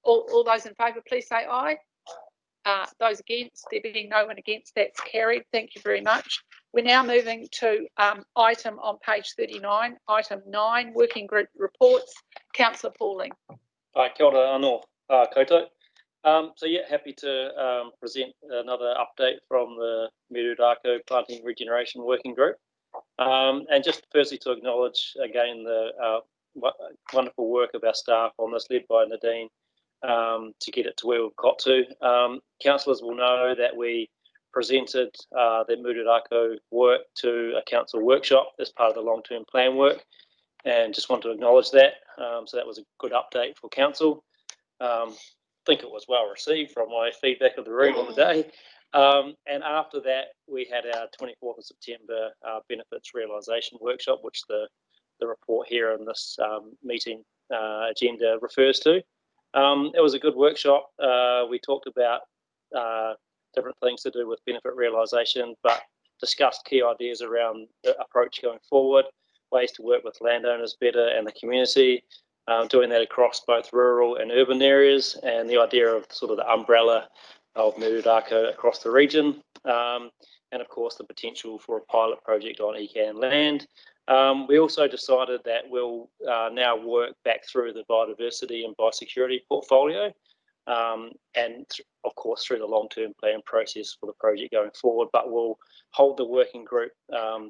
S1: All those in favour, please say aye. Those against, there being no one against, that's carried. Thank you very much. We're now moving to item on page 39, item 9, working group reports. Councillor Pauling.
S2: Kia ora anō. Koutou. So yeah, happy to present another update from the Meridian Planting Regeneration Working Group. And just firstly to acknowledge again the wonderful work of our staff on this, led by Nadine, to get it to where we've got to. Councillors will know that we presented the Muriako work to a council workshop as part of the long-term plan work, and just want to acknowledge that. So that was a good update for council. I think it was well received from my feedback of the room on the day. And after that, we had our 24th of September benefits realisation workshop, which the report here in this meeting agenda refers to. It was a good workshop. We talked about different things to do with benefit realisation, but discussed key ideas around the approach going forward, ways to work with landowners better and the community, doing that across both rural and urban areas, and the idea of sort of the umbrella of Muriako across the region, and of course the potential for a pilot project on ECAN land. We also decided that we'll now work back through the biodiversity and biosecurity portfolio, and of course through the long-term plan process for the project going forward, but we'll hold the working group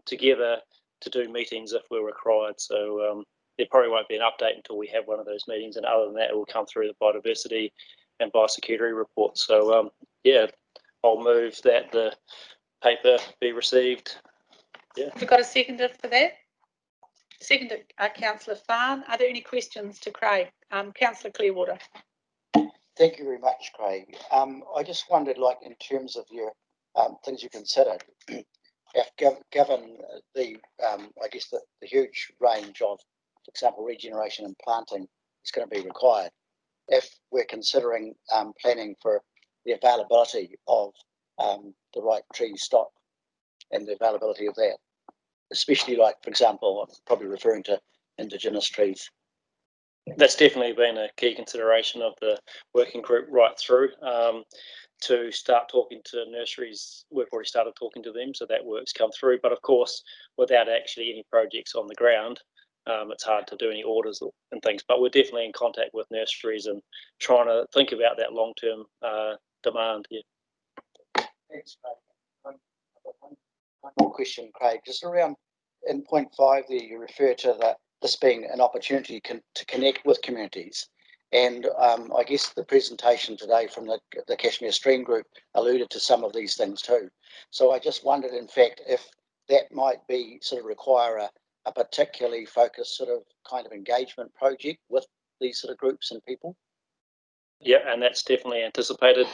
S2: together to do meetings if we're required. So there probably won't be an update until we have one of those meetings, and other than that it will come through the biodiversity and biosecurity report. So yeah, I'll move that the paper be received. Yeah.
S1: We've got a seconder for that. Seconded, Councillor Farn. Are there any questions to Craig? Councillor Clearwater.
S7: Thank you very much, Craig. I just wondered, like, in terms of your things you considered, if given the I guess the huge range of, for example, regeneration and planting is going to be required, if we're considering planning for the availability of the right tree stock and the availability of that, especially, like, for example, I'm probably referring to indigenous trees.
S2: That's definitely been a key consideration of the working group right through. To start talking to nurseries, we've already started talking to them, so that work's come through. But of course, without actually any projects on the ground, it's hard to do any orders and things. But we're definitely in contact with nurseries and trying to think about that long-term demand. Yeah.
S7: Thanks, Craig. One more question, Craig. Just around in point 5 there, you refer to this being an opportunity to connect with communities. And I guess the presentation today from the Cashmere Stream Group alluded to some of these things too. So I just wondered, in fact, if that might be sort of require a particularly focused sort of kind of engagement project with these sort of groups and people.
S2: Yeah, and that's definitely anticipated.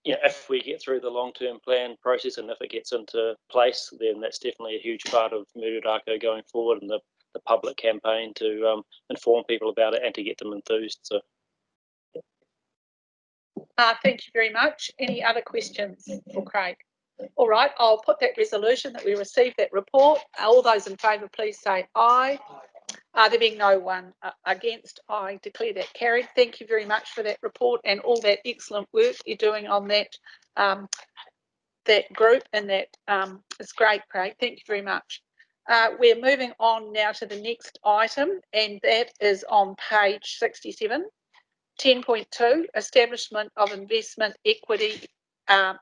S2: You know, if we get through the long-term plan process and if it gets into place, then that's definitely a huge part of Muriako going forward, and the public campaign to inform people about it and to get them enthused. So,
S1: thank you very much. Any other questions for Craig? All right, I'll put that resolution that we received that report. All those in favour, please say aye. There being no one against, I declare that carried. Thank you very much for that report and all that excellent work you're doing on that that group, and that is great, Craig. Thank you very much. We're moving on now to the next item, and that is on page 67, 10.2, Establishment of Investment Equity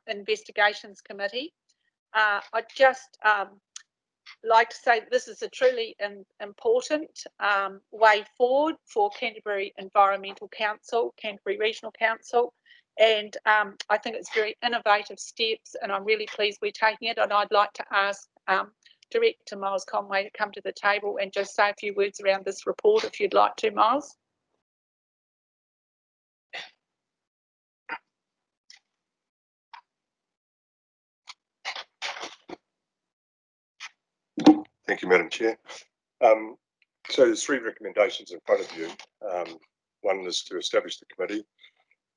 S1: Investigations Committee. I just like to say that this is a truly important way forward for Canterbury Environmental Council, Canterbury Regional Council, and I think it's very innovative steps, and I'm really pleased we're taking it. And I'd like to ask Director Miles Conway to come to the table and just say a few words around this report, if you'd like to, Miles.
S21: Thank you, Madam Chair. So there's 3 recommendations in front of you. One is to establish the committee,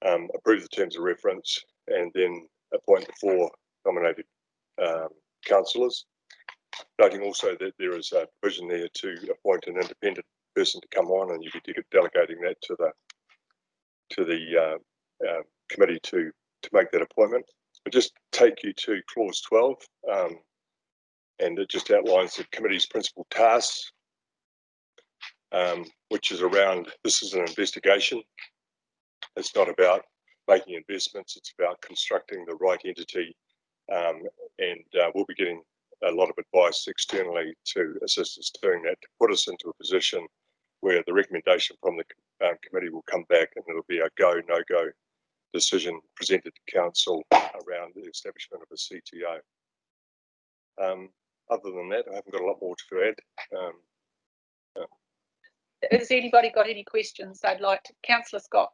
S21: approve the terms of reference, and then appoint the 4 nominated councillors. Noting also that there is a provision there to appoint an independent person to come on, and you'll be delegating that to the committee to make that appointment. I'll just take you to clause 12. And it just outlines the committee's principal tasks, which is around, this is an investigation, It's not about making investments, it's about constructing the right entity, and we'll be getting a lot of advice externally to assist us doing that, to put us into a position where the recommendation from the committee will come back and it'll be a go, no-go decision presented to council around the establishment of a CTO. Other than that, I haven't got a lot more to add.
S1: Has anybody got any questions they'd like to? Councillor Scott.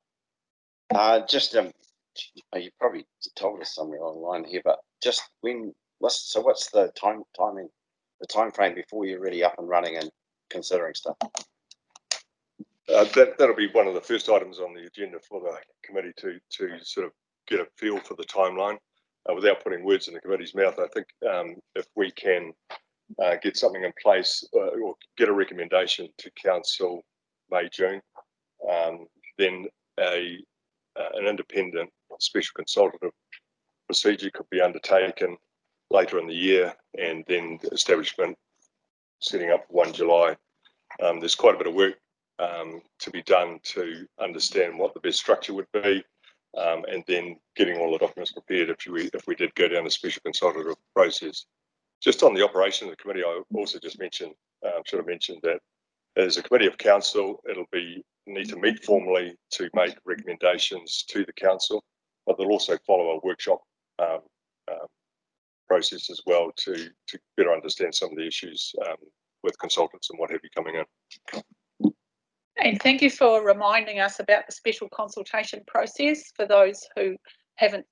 S5: You probably told us somewhere online here, but just what's the timing, the time frame before you're really up and running and considering stuff?
S21: That'll be one of the first items on the agenda for the committee to sort of get a feel for the timeline. Without putting words in the committee's mouth, I think if we can get something in place or get a recommendation to council May, June, then an independent special consultative procedure could be undertaken later in the year, and then the establishment setting up for 1 July. There's quite a bit of work to be done to understand what the best structure would be, and then getting all the documents prepared if we did go down a special consultative process. Just on the operation of the committee, I also just mentioned, should have mentioned that as a committee of council, it'll need to meet formally to make recommendations to the council, but they'll also follow a workshop process as well to better understand some of the issues with consultants and what have you coming in.
S1: And thank you for reminding us about the special consultation process. For those who haven't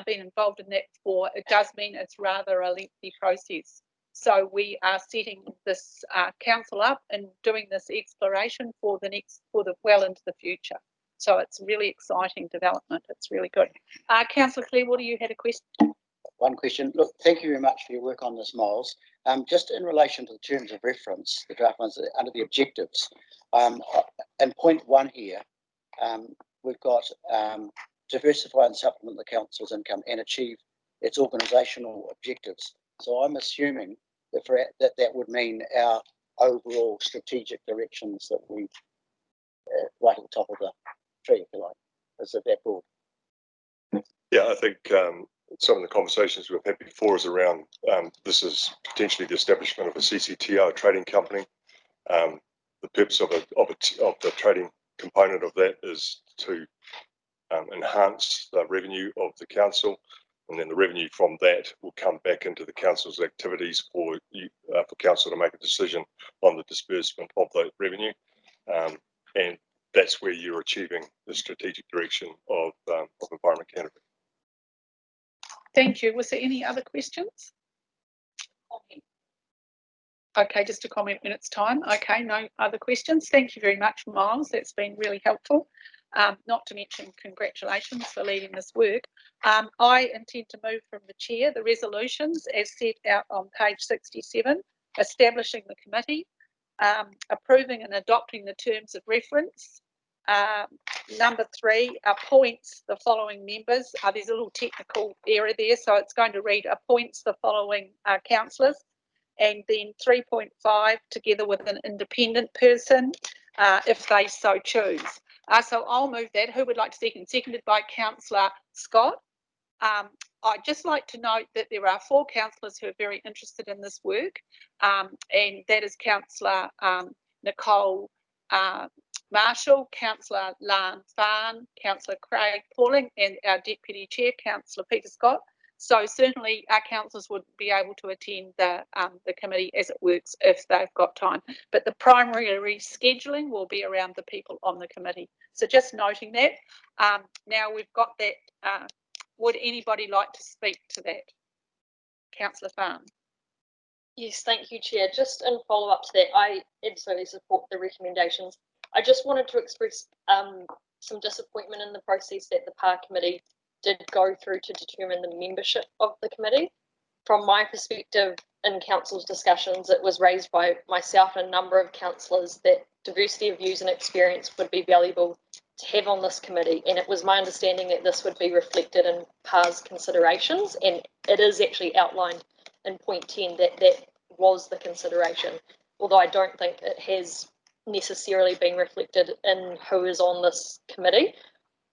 S1: been involved in that before, it does mean it's rather a lengthy process. So we are setting this council up and doing this exploration for the well into the future. So it's really exciting development. It's really good. Councillor Clearwater, you had a question?
S7: One question. Look, thank you very much for your work on this, Miles. Just in relation to the terms of reference, the draft ones under the objectives, in point 1 here, we've got diversify and supplement the council's income and achieve its organisational objectives. So I'm assuming that that would mean our overall strategic directions that we right at the top of the tree, if you like. Is it that broad?
S21: Yeah, I think some of the conversations we've had before is around this is potentially the establishment of a CCTO, a trading company. The purpose of the trading component of that is to enhance the revenue of the council, and then the revenue from that will come back into the council's activities for council to make a decision on the disbursement of that revenue, and that's where you're achieving the strategic direction of Environment Canterbury.
S1: Thank you. Was there any other questions? Okay, just a comment when it's time. Okay, no other questions. Thank you very much, Miles. That's been really helpful. Not to mention congratulations for leading this work. I intend to move from the chair the resolutions as set out on page 67, establishing the committee, approving and adopting the terms of reference. Number 3, appoints the following members. There's a little technical error there, so it's going to read appoints the following councillors, and then 3.5 together with an independent person if they so choose. So I'll move that. Who would like to second? Seconded by Councillor Scott. I'd just like to note that there are 4 councillors who are very interested in this work, and that is Councillor Nicole Marshall, Councillor Lan Farn, Councillor Craig Pauling, and our Deputy Chair, Councillor Peter Scott. So certainly our councillors would be able to attend the committee as it works if they've got time. But the primary rescheduling will be around the people on the committee. So just noting that. Now we've got that. Would anybody like to speak to that? Councillor Farn.
S6: Yes, thank you, Chair. Just in follow-up to that, I absolutely support the recommendations. I just wanted to express some disappointment in the process that the PAR committee did go through to determine the membership of the committee. From my perspective, in council's discussions, it was raised by myself and a number of councillors that diversity of views and experience would be valuable to have on this committee, and it was my understanding that this would be reflected in PAR's considerations, and it is actually outlined in point 10 that that was the consideration, although I don't think it has necessarily been reflected in who is on this committee.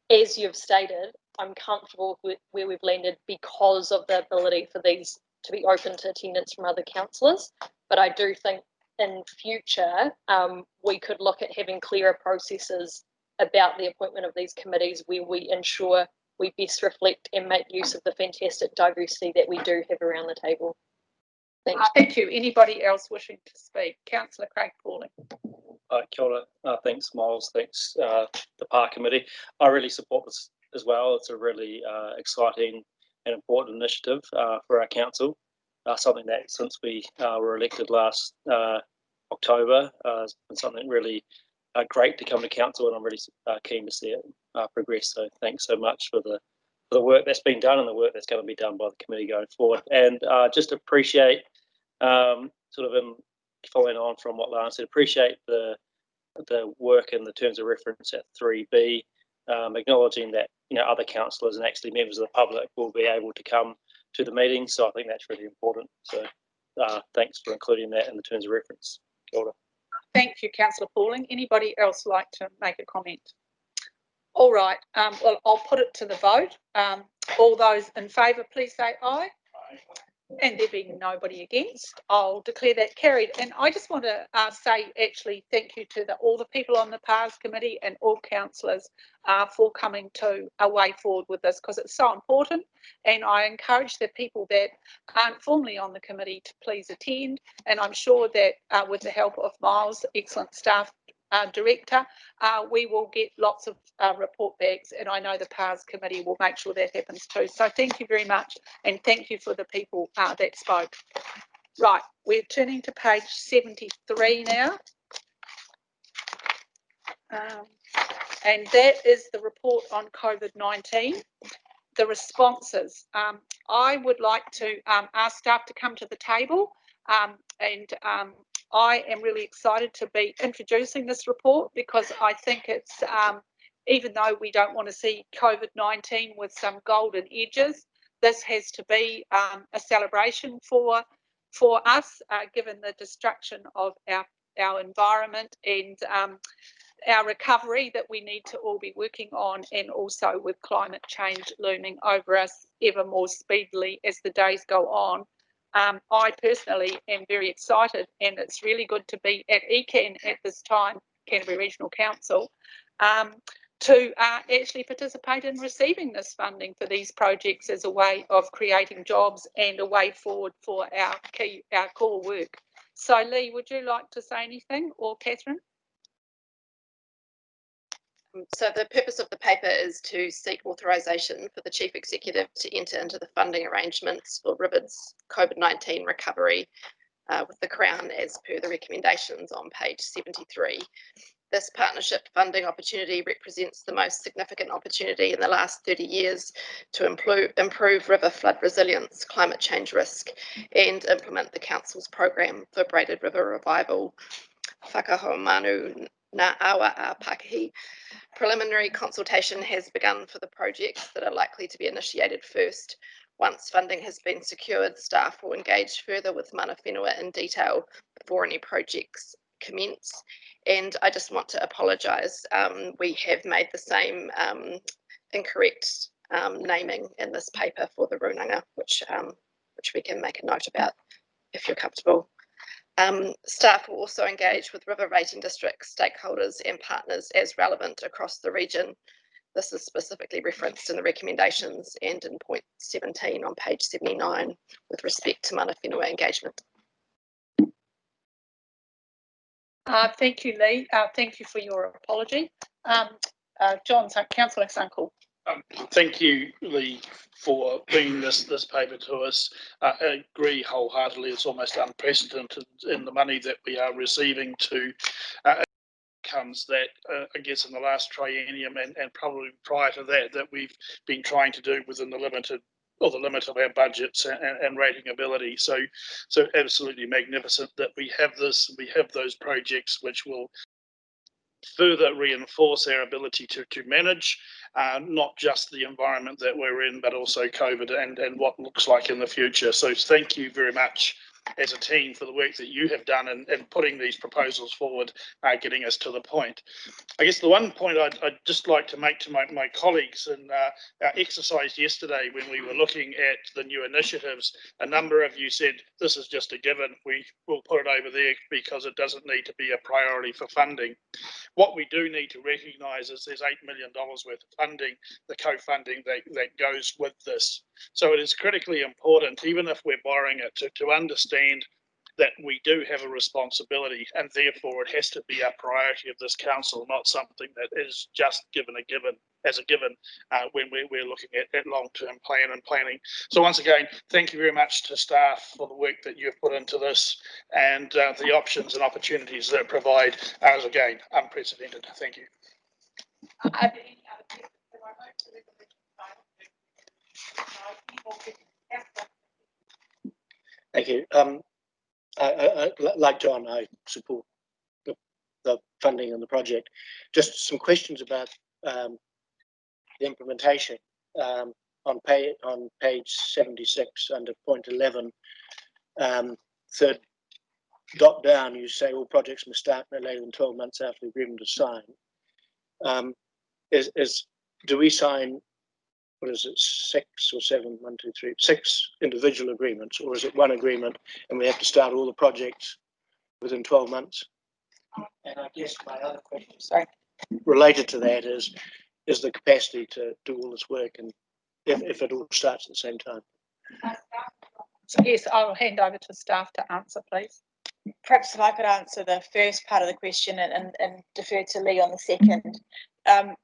S6: as you've stated, I'm comfortable with where we've landed because of the ability for these to be open to attendance from other councillors. But I do think in future, we could look at having clearer processes about the appointment of these committees where we ensure we best reflect and make use of the fantastic diversity that we do have around the table. Thanks.
S1: Thank you. Anybody else wishing to speak? Councillor Craig Pauling.
S2: Kia ora. Thanks, Miles. Thanks, the Park Committee. I really support this as well. It's a really exciting and important initiative for our council. Something that since we were elected last October has been something really great to come to council, and I'm really keen to see it progress. So thanks so much for the work that's been done and the work that's going to be done by the committee going forward. And just appreciate, sort of in following on from what Lance said, appreciate the work in the terms of reference at 3B, acknowledging that other councillors and actually members of the public will be able to come to the meeting. So I think that's really important. So thanks for including that in the terms of reference. Kia ora.
S1: Thank you, Councillor Pauling. Anybody else like to make a comment? All right. Well, I'll put it to the vote. All those in favour, please say aye. Aye. And there being nobody against, I'll declare that carried. And I just want to say actually thank you to all the people on the PARS committee and all councillors for coming to a way forward with this, because it's so important. And I encourage the people that aren't formally on the committee to please attend. And I'm sure that with the help of Miles, excellent staff director, we will get lots of report backs, and I know the PARS committee will make sure that happens too. So thank you very much, and thank you for the people that spoke. Right, we're turning to page 73 now. And that is the report on COVID-19, the responses. I would like to ask staff to come to the table, and I am really excited to be introducing this report, because I think it's, even though we don't want to see COVID-19 with some golden edges, this has to be a celebration for us, given the destruction of our environment and our recovery that we need to all be working on, and also with climate change looming over us ever more speedily as the days go on. I personally am very excited, and it's really good to be at ECAN at this time, Canterbury Regional Council, to actually participate in receiving this funding for these projects as a way of creating jobs and a way forward for our core work. So Lee, would you like to say anything, or Catherine?
S17: So the purpose of the paper is to seek authorisation for the Chief Executive to enter into the funding arrangements for RIBID's COVID-19 recovery with the Crown as per the recommendations on page 73. This partnership funding opportunity represents the most significant opportunity in the last 30 years to improve river flood resilience, climate change risk, and implement the Council's program for braided river revival. Whakahoamanu na awa a Pākehī. Preliminary consultation has begun for the projects that are likely to be initiated first. Once funding has been secured, staff will engage further with mana whenua in detail before any projects commence. And I just want to apologise. We have made the same incorrect naming in this paper for the runanga, which we can make a note about if you're comfortable. Staff will also engage with river rating districts, stakeholders and partners as relevant across the region. This is specifically referenced in the recommendations and in point 17 on page 79 with respect to mana whenua engagement.
S1: Thank you, Lee. Thank you for your apology. John, Councillor Sunkel.
S14: Thank you, Lee, for bringing this paper to us. I agree wholeheartedly. It's almost unprecedented in the money that we are receiving to outcomes that I guess in the last triennium and probably prior to that we've been trying to do within the limit of our budgets and rating ability. So absolutely magnificent that we have this. We have those projects which will further reinforce our ability to manage not just the environment that we're in, but also COVID and what looks like in the future. So thank you very much as a team for the work that you have done in putting these proposals forward, getting us to the point. I guess the one point I'd just like to make to my colleagues in our exercise yesterday when we were looking at the new initiatives, a number of you said this is just a given, we will put it over there because it doesn't need to be a priority for funding. What we do need to recognise is there's $8 million worth of funding, the co-funding that goes with this. So it is critically important, even if we're borrowing it, to understand that we do have a responsibility, and therefore it has to be a priority of this council, not something that is just given as a given when we're looking at long-term plan and planning. So once again, thank you very much to staff for the work that you've put into this, and the options and opportunities that it provide are again unprecedented. Thank you.
S8: Thank you. Like John, I support the funding and the project. Just some questions about the implementation. On page 76 under point 11, third dot down, you say all projects must start no later than 12 months after the agreement is signed. Do we sign, what is it, 6 or 7, 1, 2, 3, 6 individual agreements, or is it one agreement and we have to start all the projects within 12 months? And I guess my other question, sorry, related to that is the capacity to do all this work, and if it all starts at the same time.
S1: Yes, I'll hand over to staff to answer, please.
S19: Perhaps if I could answer the first part of the question and defer to Lee on the second.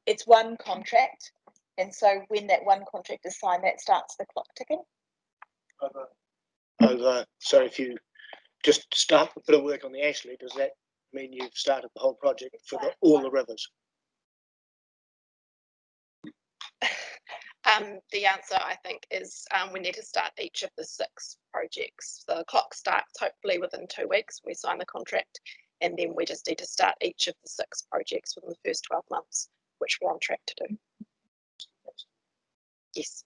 S19: It's one contract, and so when that one contract is signed, that starts the clock ticking.
S8: So if you just start a bit of work on the Ashley, does that mean you've started the whole project for all the rivers?
S17: The answer, I think, is we need to start each of the 6 projects. The clock starts hopefully within 2 weeks. We sign the contract, and then we just need to start each of the 6 projects within the first 12 months, which we're on track to do. Yes.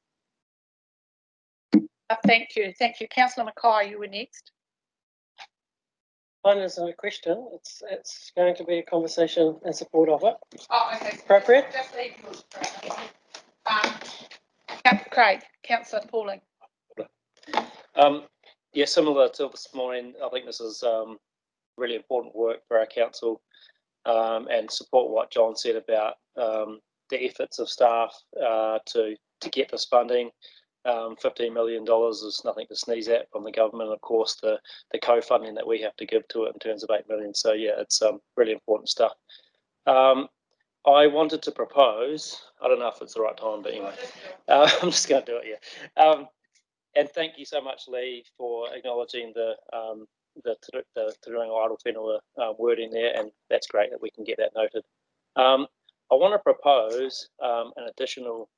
S1: Thank you. Councillor Mackay, you were next.
S20: Mine isn't a question. It's going to be a conversation in support of it.
S1: Oh, okay.
S20: Appropriate?
S1: Craig, Councillor Pauling.
S2: Yeah, similar to this morning, I think this is really important work for our council, and support what John said about the efforts of staff to get this funding. $15 million is nothing to sneeze at from the government, and of course the co-funding that we have to give to it in terms of $8 million. So yeah, it's really important stuff. I wanted to propose, I don't know if it's the right time, but anyway, I'm just going to do it, yeah. And thank you so much, Lee, for acknowledging the Te Reo Idle Whenua wording there, and that's great that we can get that noted. I want to propose an additional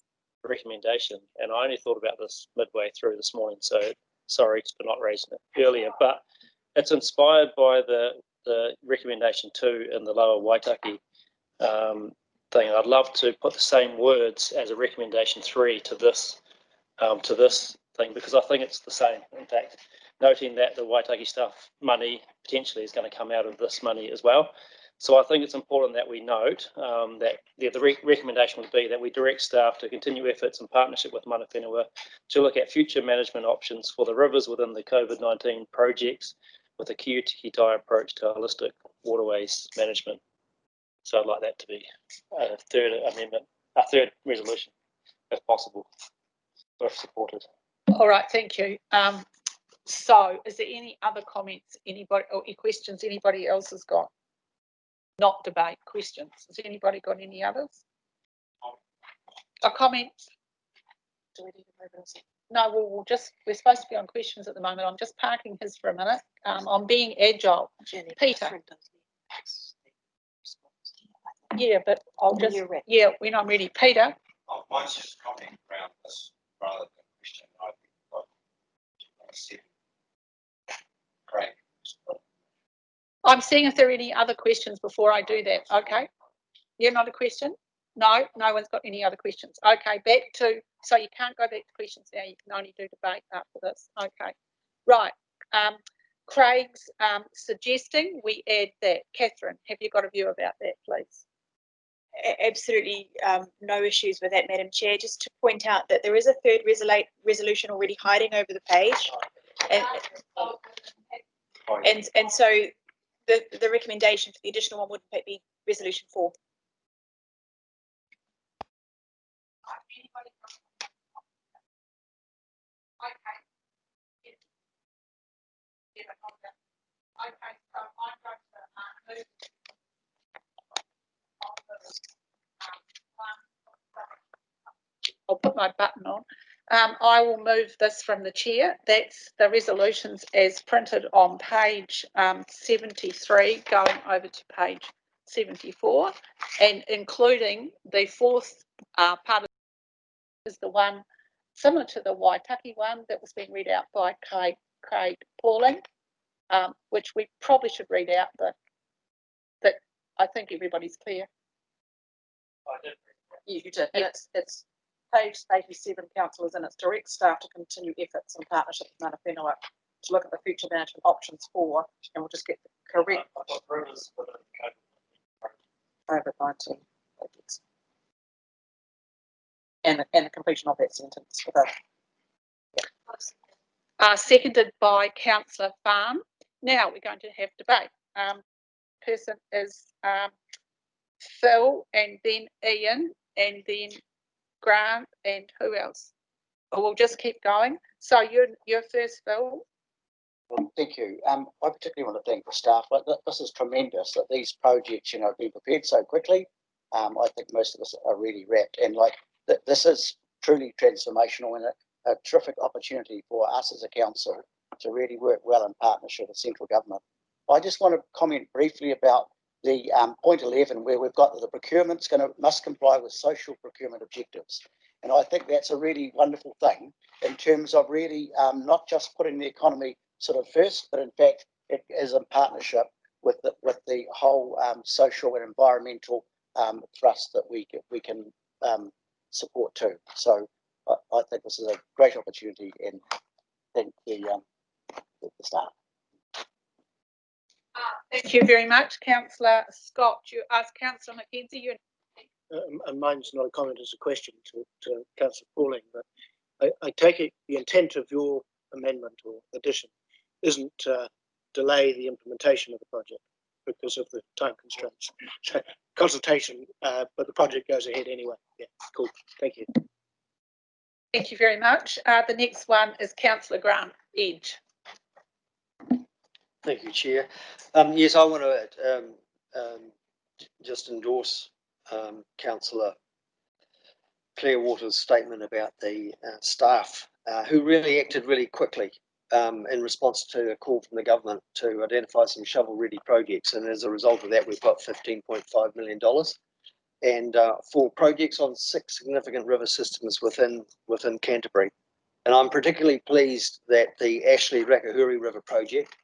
S2: recommendation, and I only thought about this midway through this morning, so sorry for not raising it earlier, but it's inspired by the recommendation 2 in the Lower Waitaki thing. I'd love to put the same words as a recommendation 3 to this thing, because I think it's the same. In fact, noting that the Waitaki stuff money potentially is going to come out of this money as well. So I think it's important that we note that the recommendation would be that we direct staff to continue efforts in partnership with Mana Whenua to look at future management options for the rivers within the COVID-19 projects with a Kiyuti approach to holistic waterways management. So I'd like that to be a third amendment, a third resolution, if possible, if supported.
S1: All right, thank you. So is there any other comments, anybody, or questions anybody else has got? Not debate, questions. Has anybody got any others? A comment? No, we're supposed to be on questions at the moment. I'm just parking his for a minute. I'm being agile. Peter. Yeah, but I'll just, yeah, when I'm ready. Peter.
S5: Oh, mine's just a comment around this rather than a question. I think great.
S1: I'm seeing if there are any other questions before I do that. Okay. Yeah, not a question? No, no one's got any other questions. Okay, back to, so you can't go back to questions now. You can only do debate after this. Okay. Right. Craig's suggesting we add that. Catherine, have you got a view about that, please?
S19: Absolutely no issues with that, Madam Chair. Just to point out that there is a third resolution already hiding over the page. And so the recommendation for the additional one would in fact be resolution 4.
S1: I'll put my button on. I will move this from the chair. That's the resolutions as printed on page 73 going over to page 74, and including the fourth part of is the one similar to the Waitaki one that was being read out by Craig Pauling, which we probably should read out, but that I think everybody's clear.
S13: You did. And it's page 87, councillors, and it's direct staff to continue efforts in partnership with Mana Whenua to look at the future management options for, and we'll just get the correct COVID-19 projects. And the completion of that sentence.
S1: Seconded by Councillor Farm. Now we're going to have debate. Person is Phil, and then Ian, and then Grant, and who else? We'll just keep going. So you're first, Phil.
S7: Well, thank you. I particularly want to thank the staff. This is tremendous that these projects, have been prepared so quickly. I think most of us are really wrapped, and this is truly transformational and a terrific opportunity for us as a council to really work well in partnership with central government. I just want to comment briefly about the point 11, where we've got that the procurement's must comply with social procurement objectives. And I think that's a really wonderful thing in terms of really not just putting the economy sort of first, but in fact it is in partnership with the whole social and environmental thrust that we can support too. So I think this is a great opportunity, and thank the staff.
S1: Thank you very much, Councillor Scott. You ask Councillor Mackenzie.
S8: And mine's not a comment, it's a question to Councillor Pauling, but I take it the intent of your amendment or addition isn't to delay the implementation of the project because of the time constraints. Consultation, but the project goes ahead anyway. Yeah, cool. Thank you.
S1: Thank you very much. The next one is Councillor Grant Edge.
S18: Thank you, Chair. Yes, I want to just endorse Councillor Clearwater's statement about the staff who really acted really quickly in response to a call from the government to identify some shovel-ready projects, and as a result of that, we've got $15.5 million, and for projects on 6 significant river systems within Canterbury. And I'm particularly pleased that the Ashley-Rakahuri River project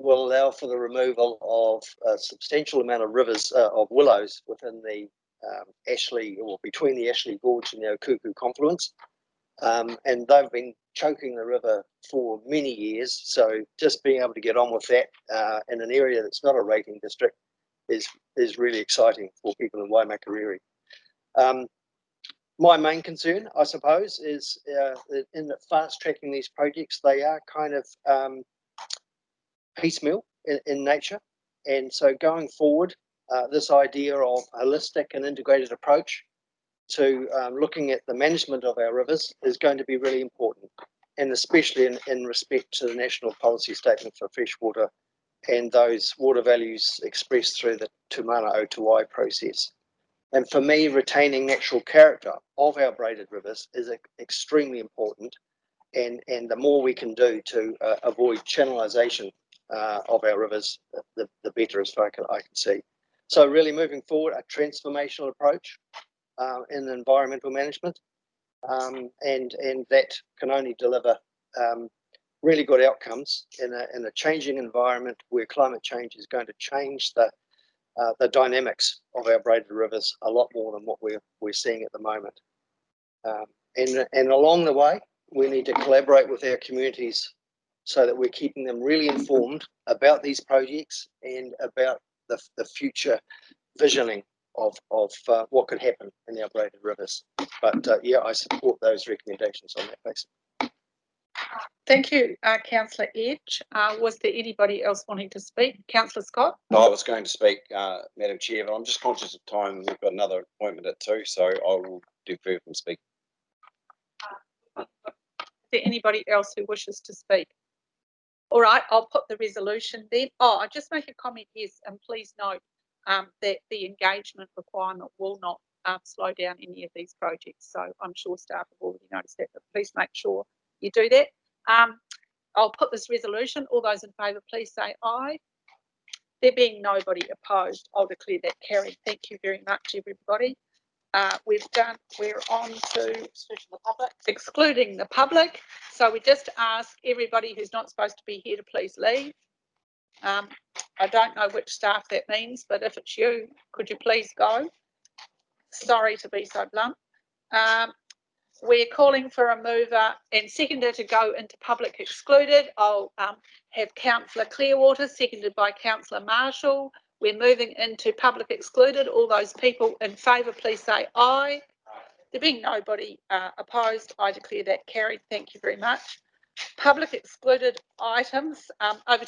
S18: will allow for the removal of a substantial amount of rivers of willows within the Ashley, or between the Ashley Gorge and the Okuku confluence, and they've been choking the river for many years. So just being able to get on with that in an area that's not a rating district is really exciting for people in Waimakariri. My main concern, I suppose, is in fast tracking these projects. They are kind of piecemeal in nature, and so going forward, this idea of a holistic and integrated approach to looking at the management of our rivers is going to be really important, and especially in respect to the National Policy Statement for Freshwater and those water values expressed through the Te Mana o Te Wai process. And for me, retaining natural character of our braided rivers is extremely important, and the more we can do to avoid channelization of our rivers, the better, as far as I can see. So really moving forward, a transformational approach in environmental management, and that can only deliver really good outcomes in a changing environment where climate change is going to change the dynamics of our braided rivers a lot more than what we're seeing at the moment. And along the way, we need to collaborate with our communities so that we're keeping them really informed about these projects and about the future visioning of what could happen in the upgraded rivers. But yeah, I support those recommendations on that basis.
S1: Thank you, Councillor Edge. Was there anybody else wanting to speak? Councillor Scott?
S5: No, I was going to speak, Madam Chair, but I'm just conscious of time. We've got another appointment at 2, so I will defer from speaking.
S1: Is there anybody else who wishes to speak? All right, I'll put the resolution then. Oh, I'll just make a comment, yes, and please note that the engagement requirement will not slow down any of these projects. So I'm sure staff have already noticed that, but please make sure you do that. I'll put this resolution. All those in favour, please say aye. There being nobody opposed, I'll declare that carried. Thank you very much, everybody. We're on to excluding the public. So we just ask everybody who's not supposed to be here to please leave. I don't know which staff that means, but if it's you, could you please go? Sorry to be so blunt. We're calling for a mover and seconder to go into public excluded. I'll have Councillor Clearwater, seconded by Councillor Marshall. We're moving into public excluded. All those people in favour, please say aye. There being nobody opposed, I declare that carried. Thank you very much. Public excluded items. Over